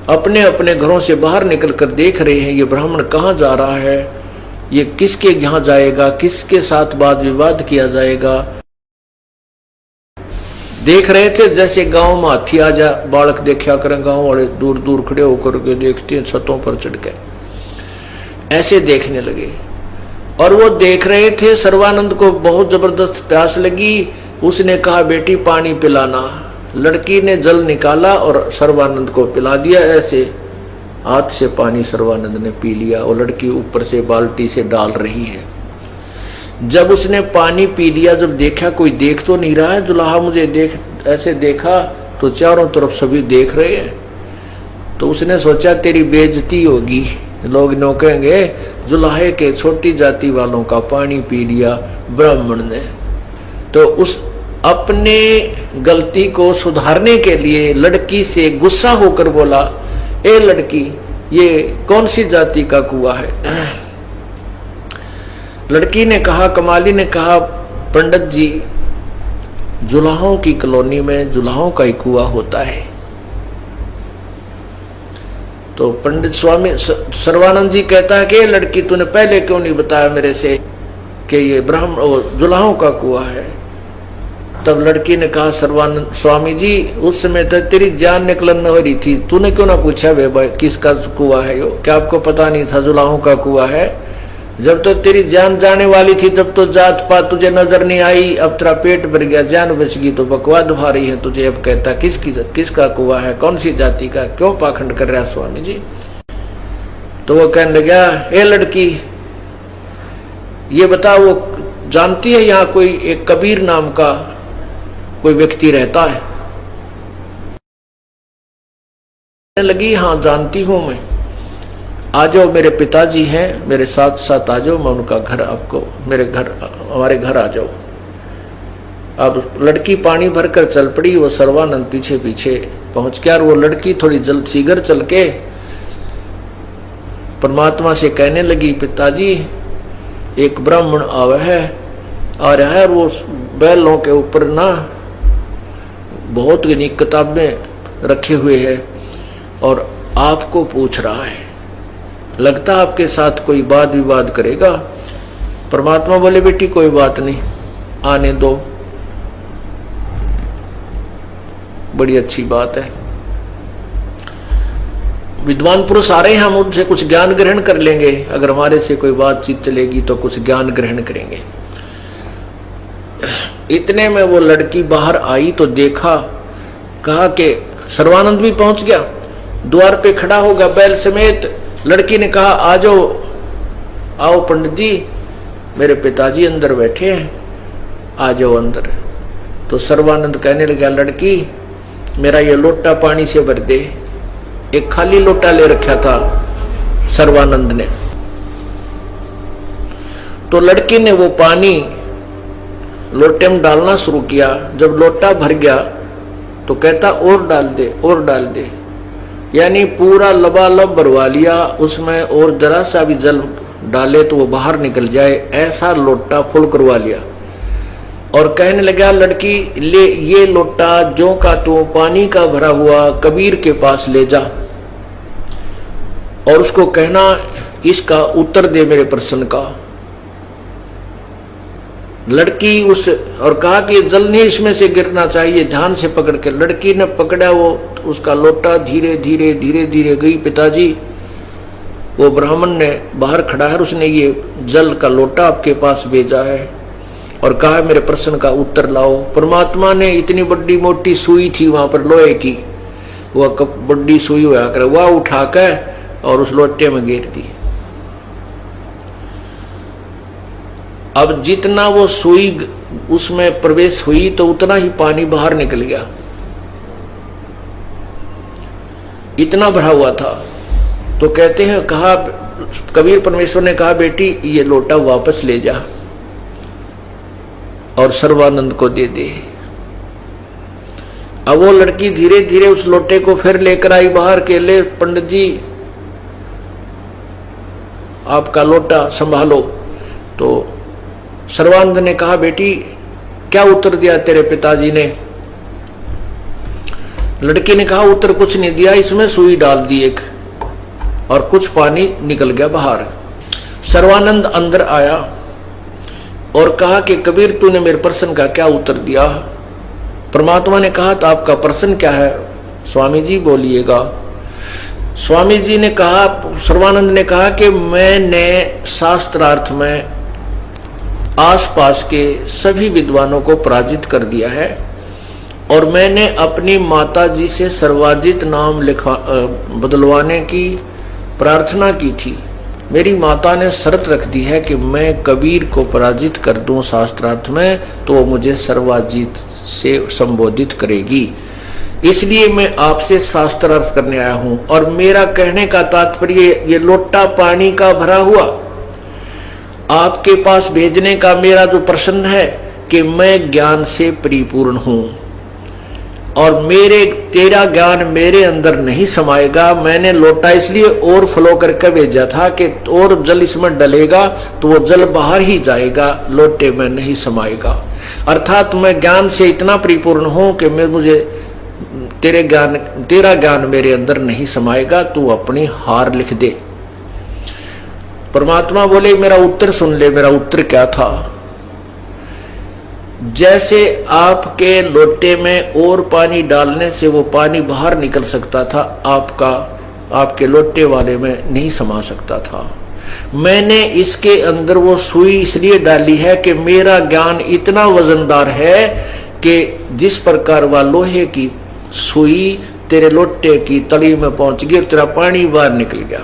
अपने अपने घरों से बाहर निकलकर देख रहे हैं, ये ब्राह्मण कहाँ जा रहा है, ये किसके यहाँ जाएगा, किसके साथ वाद विवाद किया जाएगा। देख रहे थे जैसे गांव में हाथी आ जा, बालक देखा करें, गांव वाले दूर दूर खड़े होकर के देखते हैं, छतों पर चढ़ के ऐसे देखने लगे। और वो देख रहे थे, सर्वानंद को बहुत जबरदस्त प्यास लगी। उसने कहा बेटी पानी पिलाना। लड़की ने जल निकाला और सर्वानंद को पिला दिया। ऐसे हाथ से पानी सर्वानंद ने पी लिया। वो लड़की ऊपर से बाल्टी से डाल रही है। जब उसने पानी पी लिया, जब देखा कोई देख तो नहीं रहा है, दुल्हा मुझे देख, ऐसे देखा तो चारों तरफ सभी देख रहे हैं। तो उसने सोचा तेरी बेइज्जती होगी, लोग नो कहेंगे जुलाहे के छोटी जाति वालों का पानी पी लिया ब्राह्मण ने। तो उस अपने गलती को सुधारने के लिए लड़की से गुस्सा होकर बोला, ए लड़की, ये कौन सी जाति का कुआं है? लड़की ने कहा, कमाली ने कहा, पंडित जी, जुलाहों की कॉलोनी में जुलाहों का ही कुआं होता है। तो पंडित स्वामी सर्वानंद जी कहता है कि लड़की तूने पहले क्यों नहीं बताया मेरे से कि ये ब्राह्मण जुलाहों का कुआं है? तब लड़की ने कहा, सर्वानंद स्वामी जी, उस समय तक तेरी जान निकलन न हो रही थी, तूने क्यों ना पूछा वे भाई किसका कुआं है यो? क्या आपको पता नहीं था जुलाहों का कुआं है? जब तो तेरी जान जाने वाली थी तब तो जात पात तुझे नजर नहीं आई, अब तेरा पेट भर गया, जान बच गई तो बकवाद भा रही है तुझे। अब कहता किसका कुआं है, कौन सी जाति का, क्यों पाखंड कर रहा है स्वामी जी? तो वो कहने लगा, ए लड़की, ये बता, वो जानती है यहाँ कोई एक कबीर नाम का कोई व्यक्ति रहता है? लगी, हाँ जानती हूं मैं, आ जाओ, मेरे पिताजी हैं, मेरे साथ साथ आ जाओ, मैं उनका घर आपको, हमारे घर आ जाओ। अब लड़की पानी भरकर चल पड़ी, वो सर्वानंद पीछे पीछे पहुंच गया। और वो लड़की थोड़ी जल्द शीघ्र चल के परमात्मा से कहने लगी, पिताजी, एक ब्राह्मण आवा है, आ रहा है, और वो बैलों के ऊपर ना बहुत किताबें रखे हुए है, और आपको पूछ रहा है, लगता आपके साथ कोई वाद विवाद करेगा। परमात्मा बोले बेटी कोई बात नहीं, आने दो, बड़ी अच्छी बात है। विद्वान पुरुष आ रहे हैं, हम उनसे कुछ ज्ञान ग्रहण कर लेंगे, अगर हमारे से कोई बातचीत चलेगी तो कुछ ज्ञान ग्रहण करेंगे। इतने में वो लड़की बाहर आई तो देखा, कहा कि सर्वानंद भी पहुंच गया, द्वार पे खड़ा होगा बैल समेत। लड़की ने कहा आ जाओ, आओ पंडित जी, मेरे पिताजी अंदर बैठे हैं, आ जाओ अंदर। तो सर्वानंद कहने लगा, लड़की मेरा ये लोटा पानी से भर दे। एक खाली लोटा ले रखा था सर्वानंद ने। तो लड़की ने वो पानी लोटे में डालना शुरू किया। जब लोटा भर गया तो कहता और डाल दे, और डाल दे, यानी पूरा लबालब भरवा लिया उसमें, और जरा सा भी जल डाले तो वो बाहर निकल जाए, ऐसा लोटा फुल करवा लिया। और कहने लगा, लड़की ले ये लोटा जो का तो पानी का भरा हुआ कबीर के पास ले जा और उसको कहना इसका उत्तर दे मेरे प्रश्न का। लड़की उस और कहा कि जल नहीं इसमें से गिरना चाहिए, ध्यान से पकड़ के। लड़की ने पकड़ा वो उसका लोटा, धीरे धीरे धीरे धीरे गई। पिताजी वो ब्राह्मण ने बाहर खड़ा है, उसने ये जल का लोटा आपके पास भेजा है और कहा मेरे प्रश्न का उत्तर लाओ। परमात्मा ने इतनी बड़ी मोटी सुई थी वहां पर लोहे की, वह बड़ी सुई हुआ कर वह उठाकर और उस लोटे में गिर दी। अब जितना वो सुई उसमें प्रवेश हुई तो उतना ही पानी बाहर निकल गया, इतना भरा हुआ था। तो कहते हैं, कहा कबीर परमेश्वर ने कहा बेटी ये लोटा वापस ले जा और सर्वानंद को दे दे। अब वो लड़की धीरे धीरे उस लोटे को फिर लेकर आई बाहर के, ले पंडित जी आपका लोटा संभालो। तो सर्वानंद ने कहा बेटी क्या उत्तर दिया तेरे पिताजी ने? लड़की ने कहा उत्तर कुछ नहीं दिया, इसमें सुई डाल दी एक और कुछ पानी निकल गया बाहर। सर्वानंद अंदर आया और कहा कि कबीर तूने मेरे प्रश्न का क्या उत्तर दिया? परमात्मा ने कहा तो आपका प्रश्न क्या है स्वामी जी बोलिएगा। स्वामी जी ने कहा, सर्वानंद ने कहा कि मैंने शास्त्रार्थ में आसपास के सभी विद्वानों को पराजित कर दिया है और मैंने अपनी माता जी से सर्वाजित नाम बदलवाने की प्रार्थना की थी। मेरी माता ने शर्त रख दी है कि मैं कबीर को पराजित कर दूं शास्त्रार्थ में तो वो मुझे सर्वाजित से संबोधित करेगी, इसलिए मैं आपसे शास्त्रार्थ करने आया हूं। और मेरा कहने का तात्पर्य ये लोटा पानी का भरा हुआ आपके पास भेजने का मेरा जो प्रश्न है कि मैं ज्ञान से परिपूर्ण हूं और तेरा ज्ञान मेरे अंदर नहीं समाएगा। मैंने लोटा इसलिए और फ्लो करके भेजा था कि और जल इसमें डलेगा तो वो जल बाहर ही जाएगा, लोटे में नहीं समाएगा। अर्थात मैं ज्ञान से इतना परिपूर्ण हूं कि मुझे तेरा ज्ञान मेरे अंदर नहीं समाएगा, तू अपनी हार लिख दे। परमात्मा बोले मेरा उत्तर सुन ले। मेरा उत्तर क्या था? जैसे आपके लोटे में और पानी डालने से वो पानी बाहर निकल सकता था, आपके लोटे वाले में नहीं समा सकता था। मैंने इसके अंदर वो सुई इसलिए डाली है कि मेरा ज्ञान इतना वजनदार है कि जिस प्रकार वह लोहे की सुई तेरे लोटे की तली में पहुंच गई और तेरा पानी बाहर निकल गया,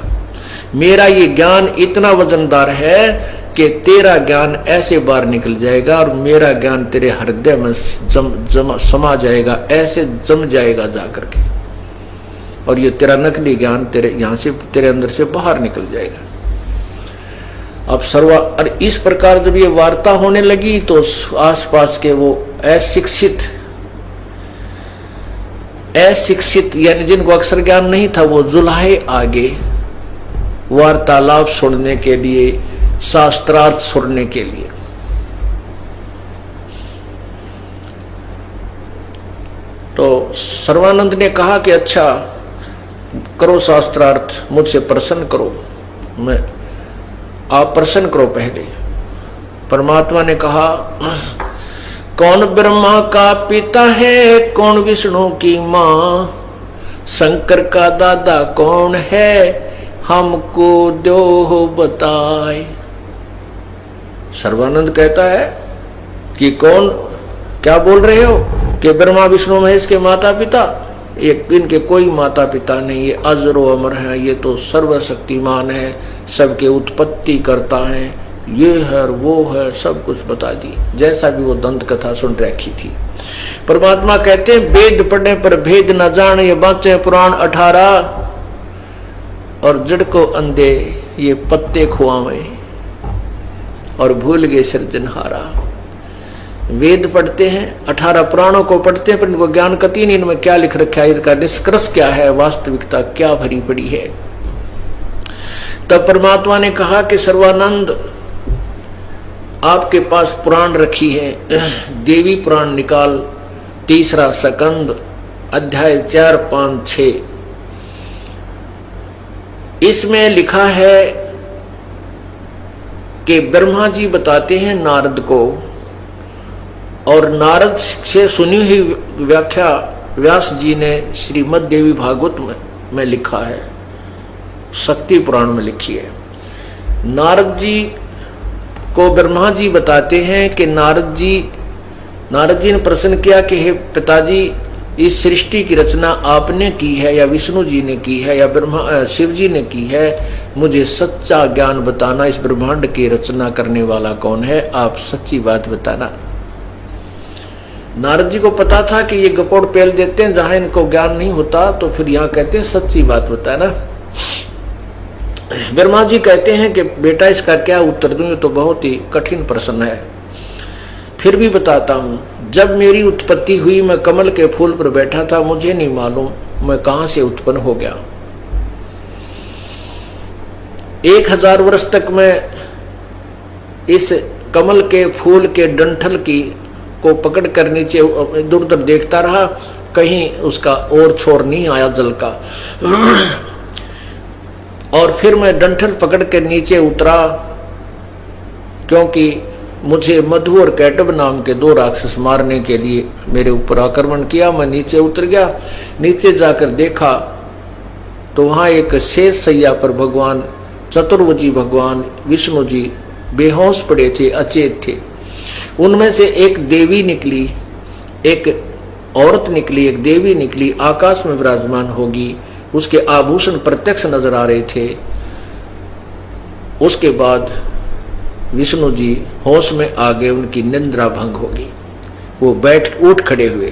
मेरा ये ज्ञान इतना वजनदार है कि तेरा ज्ञान ऐसे बाहर निकल जाएगा और मेरा ज्ञान तेरे हृदय में समा जाएगा, ऐसे जम जाएगा जाकर के, और ये तेरा नकली ज्ञान तेरे यहां से तेरे अंदर से बाहर निकल जाएगा। अब और इस प्रकार जब ये वार्ता होने लगी तो आसपास के वो अशिक्षित यानी जिनको अक्षर ज्ञान नहीं था वो जुलाहे आगे वार्तालाप सुनने के लिए, शास्त्रार्थ सुनने के लिए। तो सर्वानंद ने कहा कि अच्छा करो शास्त्रार्थ, मुझसे प्रसन्न करो, आप प्रसन्न करो पहले। परमात्मा ने कहा, कौन ब्रह्मा का पिता है, कौन विष्णु की मां, शंकर का दादा कौन है, हमको दो बताए। सर्वानंद कहता है कि कौन, क्या बोल रहे हो कि ब्रह्मा विष्णु महेश के माता पिता, इनके कोई माता पिता नहीं, ये अजरो अमर है, ये तो सर्वशक्तिमान है, सबके उत्पत्ति करता है, ये है वो है, सब कुछ बता दी, जैसा भी वो दंत कथा सुन रखी थी। परमात्मा कहते हैं, वेद पढ़ने पर भेद न जाने, ये बाँचे पुराण 18, और जड़ को अंधे ये पत्ते खुआवे, और भूल गए सृजनहारा। वेद पढ़ते हैं, 18 पुराणों को पढ़ते हैं, पर इनको ज्ञान कती नहीं, इनमें क्या लिख रखा है, इनका निष्कर्ष क्या है, वास्तविकता क्या भरी पड़ी है। तब परमात्मा ने कहा कि सर्वानंद, आपके पास पुराण रखी है, देवी पुराण निकाल, 3रा सकंद, अध्याय 4, 5, 6। इसमें लिखा है कि ब्रह्मा जी बताते हैं नारद को, और नारद से सुनी हुई व्याख्या व्यास जी ने श्रीमद् देवी भागवत में लिखा है, शक्ति पुराण में लिखी है। नारद जी को ब्रह्मा जी बताते हैं कि नारद जी ने प्रश्न किया कि हे पिताजी, इस सृष्टि की रचना आपने की है या विष्णु जी ने की है या ब्रह्मा शिव जी ने की है, मुझे सच्चा ज्ञान बताना, इस ब्रह्मांड की रचना करने वाला कौन है, आप सच्ची बात बताना। नारद जी को पता था कि ये गपोड़ पेल देते हैं, जहां इनको ज्ञान नहीं होता तो फिर यहाँ कहते हैं सच्ची बात बताना। ब्रह्मा जी कहते हैं कि बेटा इसका क्या उत्तर दूं, ये तो बहुत ही कठिन प्रश्न है, फिर भी बताता हूं। जब मेरी उत्पत्ति हुई, मैं कमल के फूल पर बैठा था, मुझे नहीं मालूम मैं कहां से उत्पन्न हो गया। 1000 वर्ष तक मैं इस कमल के फूल के डंठल की को पकड़ कर नीचे इधर उधर देखता रहा, कहीं उसका और छोर नहीं आया जल का। और फिर मैं डंठल पकड़ कर नीचे उतरा, क्योंकि मुझे मधु और कैटब नाम के 2 राक्षस मारने के लिए मेरे ऊपर आक्रमण किया। मैं नीचे उतर गया, नीचे जाकर देखा तो वहां एक शेष सैया पर भगवान चतुर्भुजी भगवान विष्णु जी बेहोश पड़े थे, अचेत थे। उनमें से एक देवी निकली, एक औरत निकली, एक देवी निकली, आकाश में विराजमान होगी, उसके आभूषण प्रत्यक्ष नजर आ रहे थे। उसके बाद विष्णु जी होश में आ गए, उनकी निंद्रा भंग होगी, वो उठ खड़े हुए।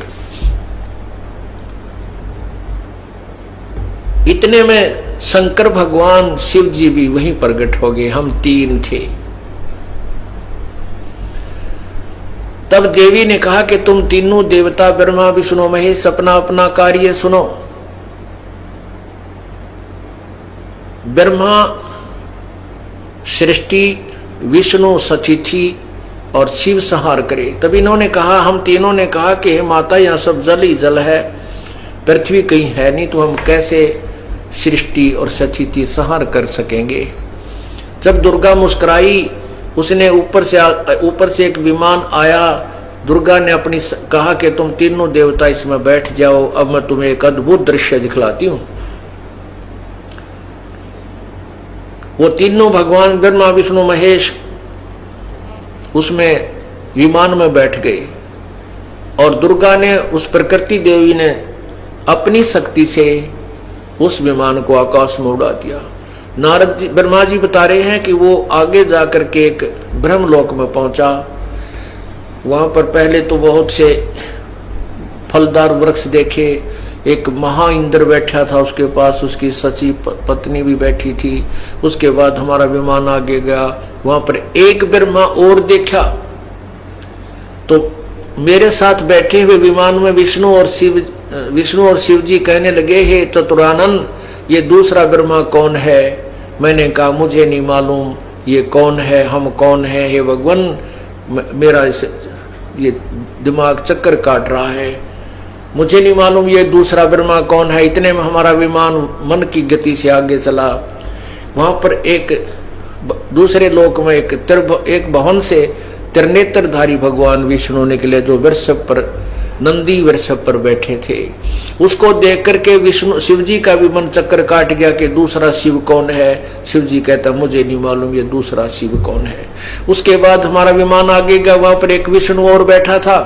इतने में शंकर भगवान शिव जी भी वहीं प्रकट हो गए, हम 3 थे। तब देवी ने कहा कि तुम तीनों देवता ब्रह्मा विष्णु महेश अपना अपना कार्य सुनो। ब्रह्मा सृष्टि, विष्णु सतिथि और शिव संहार करे। तब इन्होंने कहा, हम तीनों ने कहा कि हे माता, यहाँ सब जल ही जल है, पृथ्वी कहीं है नहीं, तो हम कैसे सृष्टि और सतिथि संहार कर सकेंगे। जब दुर्गा मुस्कुराई, उसने ऊपर से एक विमान आया, दुर्गा ने अपनी कहा कि तुम तीनों देवता इसमें बैठ जाओ, अब मैं तुम्हें एक अद्भुत दृश्य दिखलाती हूं। वो तीनों भगवान ब्रह्मा विष्णु महेश उसमें विमान में बैठ गए, और दुर्गा ने, उस प्रकृति देवी ने अपनी शक्ति से उस विमान को आकाश में उड़ा दिया। नारद जी, ब्रह्मा जी बता रहे हैं कि वो आगे जाकर के एक ब्रह्मलोक में पहुंचा। वहां पर पहले तो बहुत से फलदार वृक्ष देखे, एक महा इंद्र बैठा था उसके पास, उसकी सची पत्नी भी बैठी थी। उसके बाद हमारा विमान आगे गया, वहां पर एक ब्रह्मा और देखा, तो मेरे साथ बैठे हुए विमान में विष्णु और शिव जी कहने लगे, हे चतुरानन, ये दूसरा ब्रह्मा कौन है? मैंने कहा, मुझे नहीं मालूम ये कौन है, हम कौन है, हे भगवान, मेरा ये दिमाग चक्कर काट रहा है। मुझे नहीं मालूम ये दूसरा ब्रह्मा कौन है। इतने में हमारा विमान मन की गति से आगे चला। वहां पर एक दूसरे लोक में एक भवन से त्रिनेत्रधारी भगवान विष्णु निकले, जो वृषभ पर, नंदी वृषभ पर बैठे थे। उसको देख करके विष्णु शिव जी का भी मन चक्कर काट गया कि दूसरा शिव कौन है। शिव जी कहता मुझे नहीं मालूम ये दूसरा शिव कौन है। उसके बाद हमारा विमान आगे गया, वहां पर एक विष्णु और बैठा था।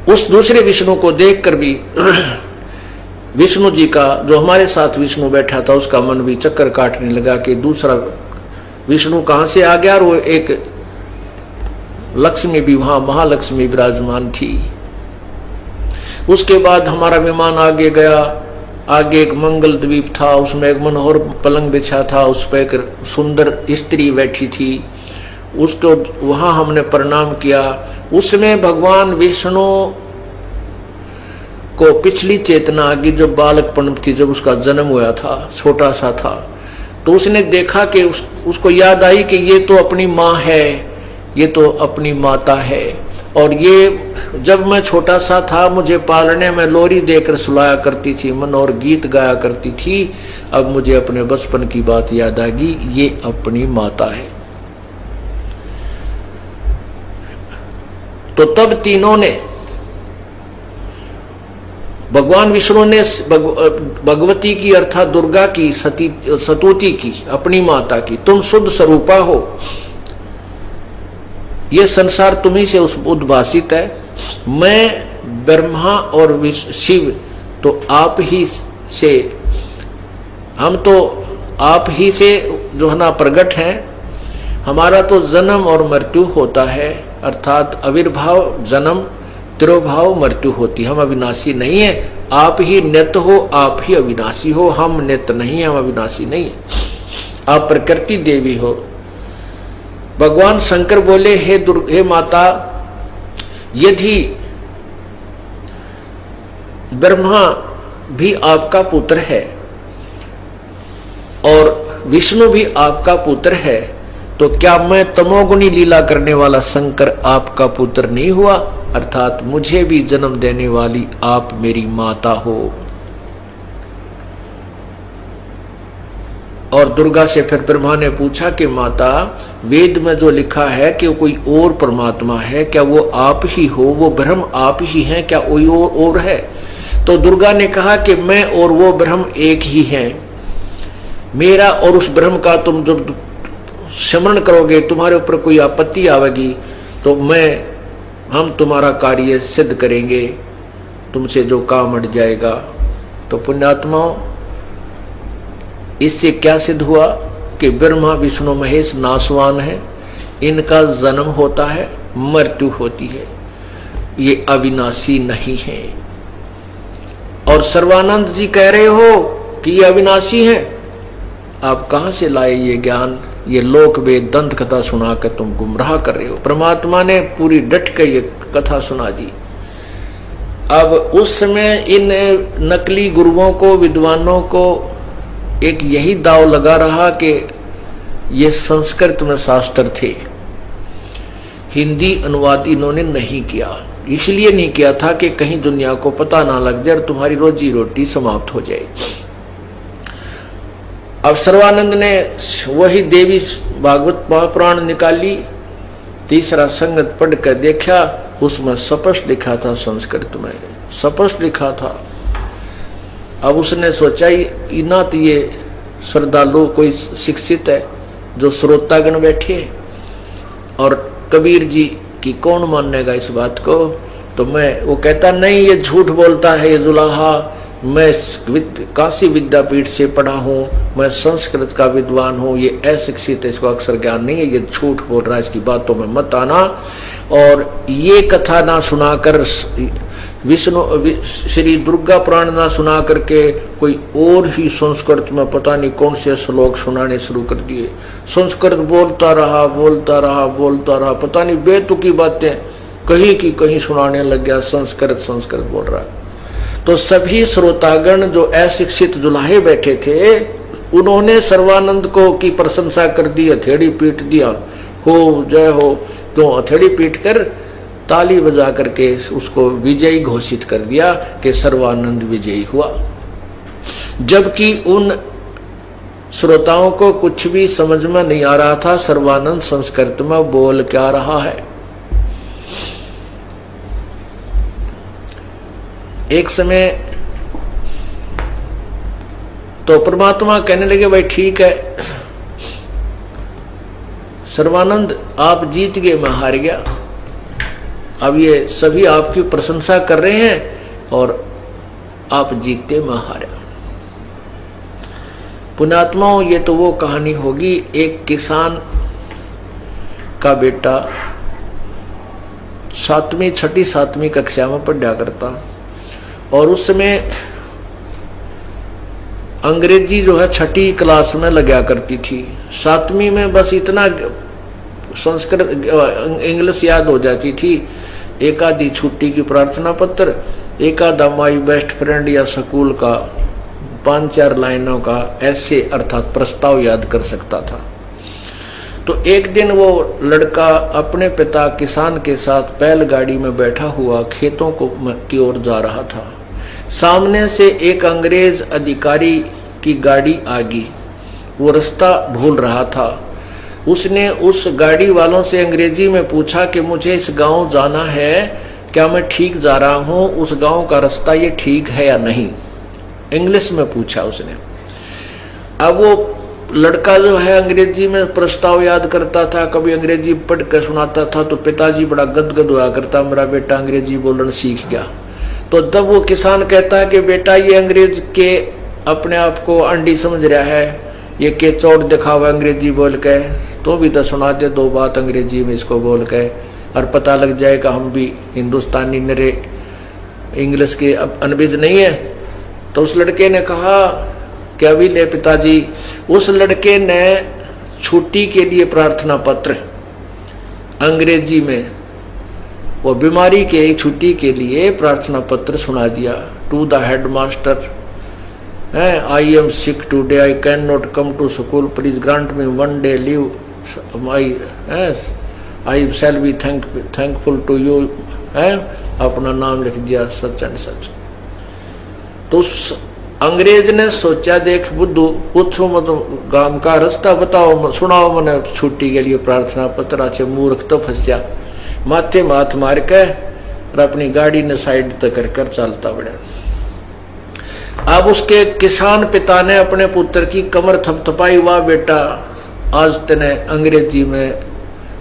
उस दूसरे विष्णु को देखकर भी विष्णु जी का, जो हमारे साथ विष्णु बैठा था, उसका मन भी चक्कर काटने लगा कि दूसरा विष्णु कहां से आ गया। और वो एक लक्ष्मी भी वहां महालक्ष्मी विराजमान थी। उसके बाद हमारा विमान आगे गया। आगे एक मंगल द्वीप था, उसमें एक मनोहर पलंग बिछा था, उस पर एक सुंदर स्त्री बैठी थी। उसको वहां हमने प्रणाम किया। उसमें भगवान विष्णु को पिछली चेतना आ गई, जब बालकपन थी, जब उसका जन्म हुआ था, छोटा सा था। तो उसने देखा कि उसको याद आई कि ये तो अपनी माँ है, ये तो अपनी माता है। और ये जब मैं छोटा सा था, मुझे पालने में लोरी देकर सुलाया करती थी, मनोहर गीत गाया करती थी। अब मुझे अपने बचपन की बात याद आ गई, ये अपनी माता है। तो तब तीनों ने, भगवान विष्णु ने भगवती की अर्थात दुर्गा की सतुति की, अपनी माता की, तुम शुद्ध स्वरूपा हो, ये संसार तुम्ही से उद्भासित है। मैं ब्रह्मा और शिव तो आप ही से, हम तो आप ही से जो है ना प्रकट हैं। हमारा तो जन्म और मृत्यु होता है, अर्थात आविर्भाव, जन्म, तिरोभाव, मृत्यु होती। हम अविनाशी नहीं है। आप ही नित्य हो, आप ही अविनाशी हो। हम नित्य नहीं है, हम अविनाशी नहीं है। आप प्रकृति देवी हो। भगवान शंकर बोले, हे माता, यदि ब्रह्मा भी आपका पुत्र है और विष्णु भी आपका पुत्र है, तो क्या मैं तमोगुणी लीला करने वाला शंकर आपका पुत्र नहीं हुआ? अर्थात मुझे भी जन्म देने वाली आप मेरी माता हो। और दुर्गा से फिर ब्रह्मा ने पूछा कि माता, वेद में जो लिखा है कि कोई और परमात्मा है, क्या वो आप ही हो? वो ब्रह्म आप ही हैं, क्या कोई और है? तो दुर्गा ने कहा कि मैं और वो ब्रह्म एक ही हैं। मेरा और उस ब्रह्म का तुम जब स्मरण करोगे, तुम्हारे ऊपर कोई आपत्ति आवेगी, तो हम तुम्हारा कार्य सिद्ध करेंगे, तुमसे जो काम अट जाएगा। तो पुण्यात्माओं, इससे क्या सिद्ध हुआ कि ब्रह्मा विष्णु महेश नाशवान है, इनका जन्म होता है, मृत्यु होती है, ये अविनाशी नहीं है। और सर्वानंद जी कह रहे हो कि ये अविनाशी हैं। आप कहां से लाए ये ज्ञान? ये लोक वेद दंत कथा सुनाकर तुम गुमराह कर रहे हो। परमात्मा ने पूरी डट कर ये कथा सुना दी। अब उस समय इन नकली गुरुओं को, विद्वानों को एक यही दाव लगा रहा कि ये संस्कृत में शास्त्र थे, हिंदी अनुवाद इन्होंने नहीं किया। इसलिए नहीं किया था कि कहीं दुनिया को पता ना लग जाए और तुम्हारी रोजी रोटी समाप्त हो जाए। अब सर्वानंद ने वही देवी भागवत महापुराण निकाली, तीसरा संगत पढ़ कर देखा, उसमें स्पष्ट लिखा था, संस्कृत में स्पष्ट लिखा था। अब उसने सोचा इना तो ये श्रद्धालु कोई शिक्षित है, जो श्रोतागण बैठे, और कबीर जी की कौन मानेगा इस बात को? तो वो कहता नहीं, ये झूठ बोलता है, ये जुलाहा, मैं काशी विद्यापीठ से पढ़ा हूँ, मैं संस्कृत का विद्वान हूँ, ये अशिक्षित है, इसको अक्षर ज्ञान नहीं है, ये झूठ बोल रहा है, इसकी बातों में मत आना। और ये कथा ना सुनाकर, विष्णु श्री दुर्गा पुराण ना सुना करके कोई और ही संस्कृत में पता नहीं कौन से श्लोक सुनाने शुरू कर दिए। संस्कृत बोलता रहा, पता नहीं बेतुकी बातें कहीं की कहीं सुनाने लग गया, संस्कृत बोल रहा है। तो सभी श्रोतागण जो अशिक्षित जुलाहे बैठे थे, उन्होंने सर्वानंद को की प्रशंसा कर दी, हथेली पीट दिया, हो जय हो। तो हथेली पीट कर ताली बजा करके उसको विजयी घोषित कर दिया कि सर्वानंद विजयी हुआ। जबकि उन श्रोताओं को कुछ भी समझ में नहीं आ रहा था सर्वानंद संस्कृत में बोल क्या रहा है। एक समय तो परमात्मा कहने लगे भाई ठीक है सर्वानंद आप जीत गए, मैं हार गया। अब ये सभी आपकी प्रशंसा कर रहे हैं और आप जीतते, मैं हारा। पुण्यात्माओं, ये तो वो कहानी होगी, एक किसान का बेटा छठी सातवीं कक्षा में पढ़ा करता और उस समय अंग्रेजी जो है छठी क्लास में लगा करती थी। सातवीं में बस इतना संस्कृत इंग्लिश याद हो जाती थी, एक आधी छुट्टी की प्रार्थना पत्र, एक आधा माई बेस्ट फ्रेंड या स्कूल का 5-4 लाइनों का ऐसे अर्थात प्रस्ताव याद कर सकता था। तो एक दिन वो लड़का अपने पिता किसान के साथ बैलगाड़ी में बैठा हुआ खेतों की ओर जा रहा था। सामने से एक अंग्रेज अधिकारी की गाड़ी आ गई, वो रास्ता भूल रहा था। उसने उस गाड़ी वालों से अंग्रेजी में पूछा कि मुझे इस गांव जाना है, क्या मैं ठीक जा रहा हूं, उस गांव का रास्ता ये ठीक है या नहीं, इंग्लिश में पूछा उसने। अब वो लड़का जो है अंग्रेजी में प्रस्ताव याद करता था, कभी अंग्रेजी पढ़ कर सुनाता था तो पिताजी बड़ा गदगद हुआ करता, मेरा बेटा अंग्रेजी बोलना सीख गया। तो तब वो किसान कहता है कि बेटा ये अंग्रेज के अपने आप को अंडी समझ रहा है, ये के चौड़ दिखावा अंग्रेजी बोल के, तो भी तो सुना दे 2 बात अंग्रेजी में इसको बोल के, और पता लग जाएगा हम भी हिंदुस्तानी नरे इंग्लिश के अनभिज नहीं है। तो उस लड़के ने कहा कि अभी ले पिताजी। उस लड़के ने छुट्टी के लिए प्रार्थना पत्र अंग्रेजी में, वो बीमारी के छुट्टी के लिए प्रार्थना पत्र सुना दिया। To the head master, I am sick today, I can not come to school, please grant me 1 day leave, I shall be thankful to you, अपना नाम लिख दिया सच एंड सच। तो अंग्रेज ने सोचा देख बुद्धू, पूछो मतलब गांव का रास्ता बताओ, सुनाओ मैंने छुट्टी के लिए प्रार्थना पत्र। अच्छे मूर्ख तो फंसा, माथे माथ मार के और अपनी गाड़ी ने साइड तक कर चलता बढ़ा। अब उसके किसान पिता ने अपने पुत्र की कमर थपथपाई, वाह बेटा आज तेने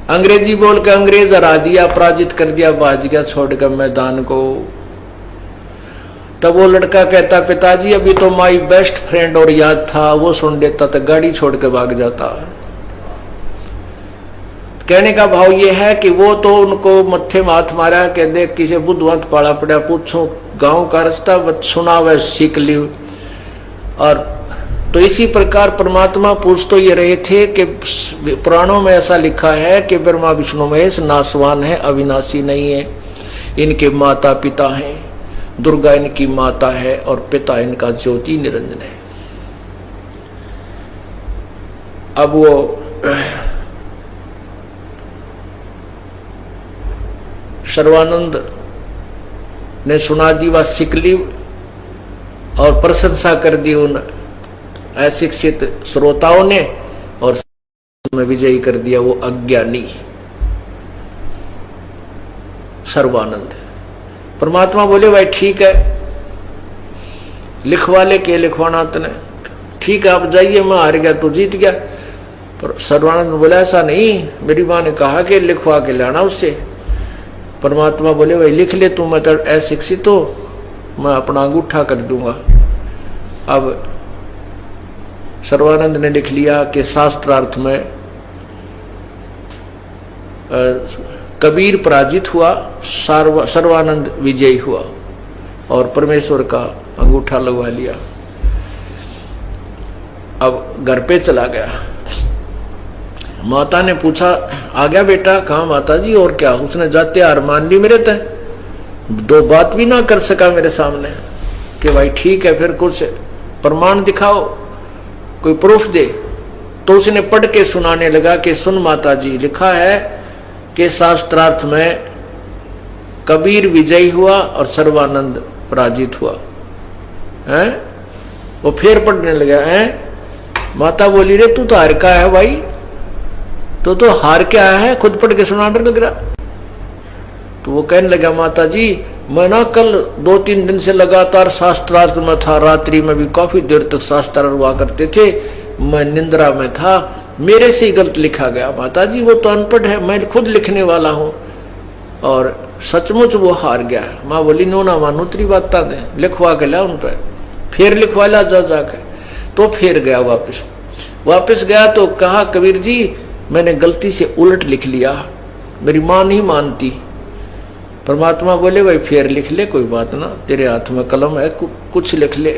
अंग्रेजी बोल के अंग्रेज हरा दिया, पराजित कर दिया, भाज गया छोड़कर मैदान को। तब वो लड़का कहता पिताजी अभी तो माई बेस्ट फ्रेंड और याद था, वो सुन लेता तो गाड़ी छोड़ के भाग जाता। कहने का भाव ये है कि वो तो उनको मत्थे माथ मारा कि देख किसी बुद्धवंत पाला पड़ा, पूछो गांव का रास्ता सुना वह सीख ली। और तो इसी प्रकार परमात्मा पूछ तो ये रहे थे कि पुराणों में ऐसा लिखा है कि ब्रह्मा विष्णु महेश नासवान है, अविनाशी नहीं है, इनके माता पिता हैं, दुर्गा इनकी माता है और पिता इनका ज्योति निरंजन है। अब वो सर्वानंद ने सुना दी वह सिकली और प्रशंसा कर दी उन अशिक्षित श्रोताओं ने, और में विजयी कर दिया वो अज्ञानी सर्वानंद। परमात्मा बोले भाई ठीक है, लिखवा ले के लिखवाना तने, ठीक है आप जाइए, मैं हार गया तो जीत गया। पर सर्वानंद बोला ऐसा नहीं, मेरी मां ने कहा कि लिखवा के लाना उससे। परमात्मा बोले भाई लिख ले तू, मैं तो अशिक्षित हो, मैं अपना अंगूठा कर दूंगा। अब सर्वानंद ने लिख लिया कि शास्त्रार्थ में कबीर पराजित हुआ, सर्वानंद विजयी हुआ और परमेश्वर का अंगूठा लगवा लिया। अब घर पे चला गया। माता ने पूछा आ गया बेटा? कहा माता जी और क्या? उसने जाते हार मान ली मेरे तय, 2 बात भी ना कर सका मेरे सामने कि भाई ठीक है फिर कुछ प्रमाण दिखाओ, कोई प्रूफ दे। तो उसने पढ़ के सुनाने लगा कि सुन माता जी, लिखा है कि शास्त्रार्थ में कबीर विजयी हुआ और सर्वानंद पराजित हुआ है। वो फिर पढ़ने लगा है। माता बोली रे तू तो हार का है भाई, तो हार के आया है, खुद पढ़ के सुनाने लग रहा। तो वो कहने लगा माता जी मैं ना कल 2-3 दिन से लगातार शास्त्रार्थ में था, रात्रि में भी काफी देर तक शास्त्र हुआ करते थे, मैं निंद्रा में था, मेरे से ही गलत लिखा गया। माता जी वो तो अनपढ़ है, मैं खुद लिखने वाला हूँ और सचमुच वो हार गया। माँ बोली नो ना मानो तेरी बात दे, लिखवा के ला उन पर। फिर लिखवा ला जाके। तो फिर गया वापस गया तो कहा कबीर जी मैंने गलती से उलट लिख लिया, मेरी माँ नहीं मानती। परमात्मा बोले भाई फिर लिख ले, कोई बात ना, तेरे हाथ में कलम है, कुछ लिख ले।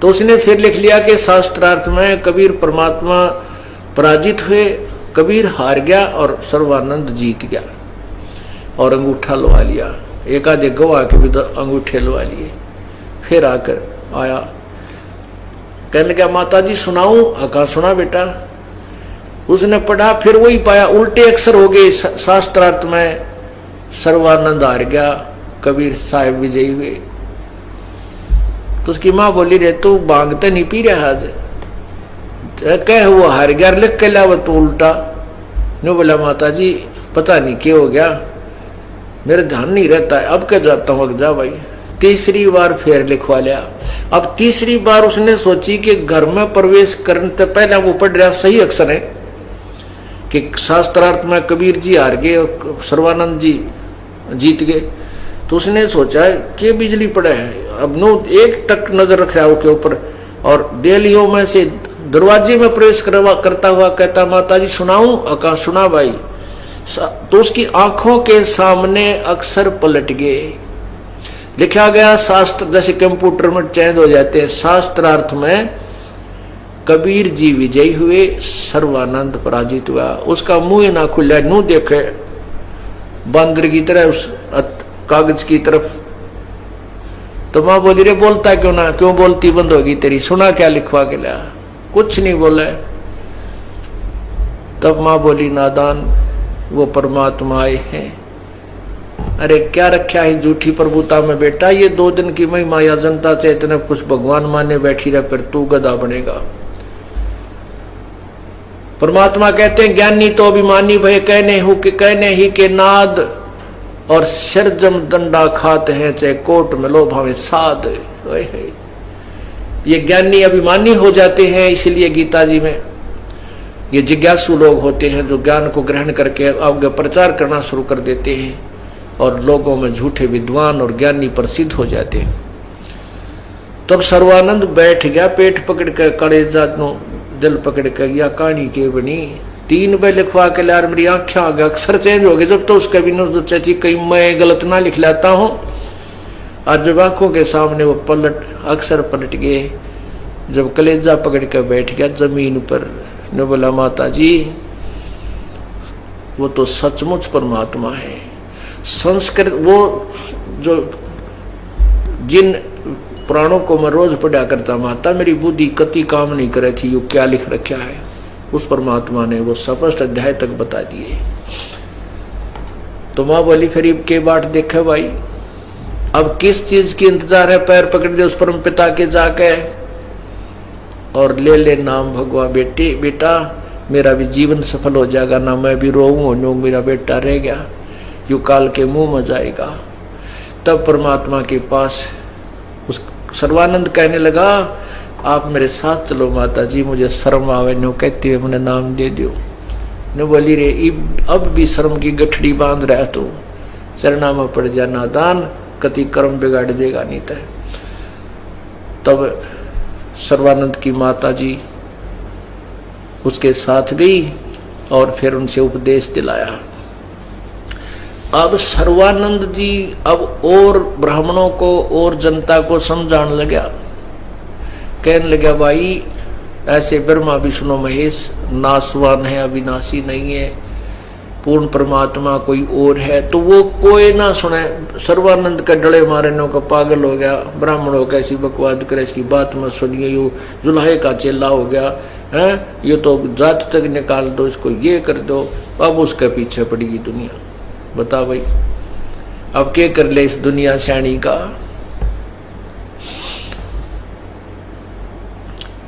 तो उसने फिर लिख लिया कि शास्त्रार्थ में कबीर परमात्मा पराजित हुए, कबीर हार गया और सर्वानंद जीत गया। और अंगूठा लवा लिया, एक आधे गवाह के भी अंगूठे लवा लिए। फिर आकर आया, कहने लगा माता जी सुनाऊं? कहा सुना बेटा। उसने पढ़ा, फिर वही पाया उल्टे अक्षर हो गए शास्त्रार्थ में, सर्वानंद हार गया, कबीर साहिब विजयी हुए। तो उसकी माँ बोली रे तू भांग तो नहीं पी रहा आज? कह वो हार गया, लिख के ला वो तो उल्टा। ने बोला माता जी पता नहीं क्या हो गया, मेरा ध्यान नहीं रहता है, अब क्या जाता हूँ, अब जा भाई। तीसरी बार फिर लिखवा लिया। अब तीसरी बार उसने सोची कि घर में प्रवेश करने से पहले वो पढ़ रहा सही अक्षर है कि शास्त्रार्थ में कबीर जी हार गए और सर्वानंद जी जीत गए। तो उसने सोचा कि बिजली पड़े है, अब नो एक तक नजर रख रहा है उसके ऊपर, और देलियों में से दरवाजे में प्रवेश करता हुआ कहता माता जी सुनाऊं? कहा सुना भाई। तो उसकी आंखों के सामने अक्षर पलट गए, लिखा गया शास्त्र, जैसे कंप्यूटर में चेंज हो जाते हैं, शास्त्रार्थ में कबीर जी विजयी हुए, सर्वानंद पराजित हुआ। उसका मुंह ना खुला, नू देखे बंदर की तरह उस कागज की तरफ। तो माँ बोली रे बोलता क्यों ना, क्यों बोलती बंद होगी तेरी, सुना क्या लिखवा के लिया? कुछ नहीं बोला। तब माँ बोली नादान वो परमात्मा आए हैं। अरे क्या रखा है झूठी प्रभुता में बेटा, ये 2 दिन की महिमा या जनता से इतने कुछ भगवान माने बैठी रहे, फिर तू गधा बनेगा। परमात्मा कहते हैं ज्ञानी तो अभिमानी भय कहने ही के नाद, और शर्जम दंडा खाते हैं चाहे कोट में लो भावे साध। ये ज्ञानी अभिमानी हो जाते हैं, इसलिए गीता जी में ये जिज्ञासु लोग होते हैं जो ज्ञान को ग्रहण करके आगे प्रचार करना शुरू कर देते हैं और लोगों में झूठे विद्वान और ज्ञानी प्रसिद्ध हो जाते हैं। तब सर्वानंद बैठ गया, पेट पकड़ के कलेजा दिल पकड़ के, या कहानी के बनी 3 बार लिखवा के लार मेरी आंखें आ गया, अक्षर चेंज हो गए। जब तो उसका भी सोचा थी कहीं मैं गलत ना लिख लाता हूं। आज जब आंखों के सामने वो अक्षर पलट गए, जब कलेजा पकड़ के बैठ गया जमीन पर, ने बोला माता जी वो तो सचमुच परमात्मा है। संस्कृत वो जो जिन पुराणों को मैं रोज पढ़ा करता माता, मेरी बुद्धि कति काम नहीं करे थी, यो क्या लिख रखा है, उस परमात्मा ने वो स्पष्ट अध्याय तक बता दिए। तो माँ बोली फिर के बाट देखे भाई, अब किस चीज की इंतजार है, पैर पकड़ दे उस परम पिता के जाके और ले ले नाम भगवान। बेटा मेरा भी जीवन सफल हो जाएगा, ना मैं भी रोऊं, मेरा बेटा रह गया, यू काल के मुंह में जाएगा। तब परमात्मा के पास उस सर्वानंद कहने लगा आप मेरे साथ चलो माता जी, मुझे शर्म आवे, नो कहती हुए मैंने नाम दे दियो। ने बोली रे अब भी शर्म की गठड़ी बांध रहा है, तो चरणा में पड़ जा नादान, कति कर्म बिगाड़ देगा नहीं तय। तब सर्वानंद की माता जी उसके साथ गई और फिर उनसे उपदेश दिलाया। अब सर्वानंद जी अब और ब्राह्मणों को और जनता को समझाने लगा, कहने लगा भाई ऐसे ब्रह्मा विष्णु महेश नासवान है, अविनाशी नहीं है, पूर्ण परमात्मा कोई और है, तो वो कोई ना सुने। सर्वानंद का डले मारे नो का पागल हो गया, ब्राह्मणों का ऐसी बकवाद करे, इसकी बात मत सुनिए, यो जुल्हे का चेला हो गया है, ये तो जात तक निकाल दो, इसको ये कर दो। अब उसके पीछे पड़ेगी दुनिया। बता भाई अब क्या कर ले इस दुनिया सैनी का।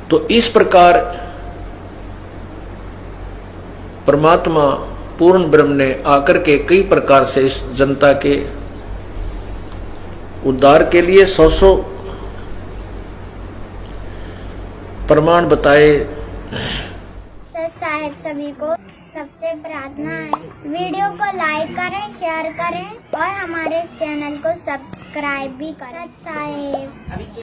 तो इस प्रकार परमात्मा पूर्ण ब्रह्म ने आकर के कई प्रकार से इस जनता के उद्धार के लिए 100 प्रमाण बताए। सच साहेब सभी को सबसे प्रार्थना है, वीडियो को लाइक करें, शेयर करें और हमारे चैनल को सब्सक्राइब भी करें। सच साहेब।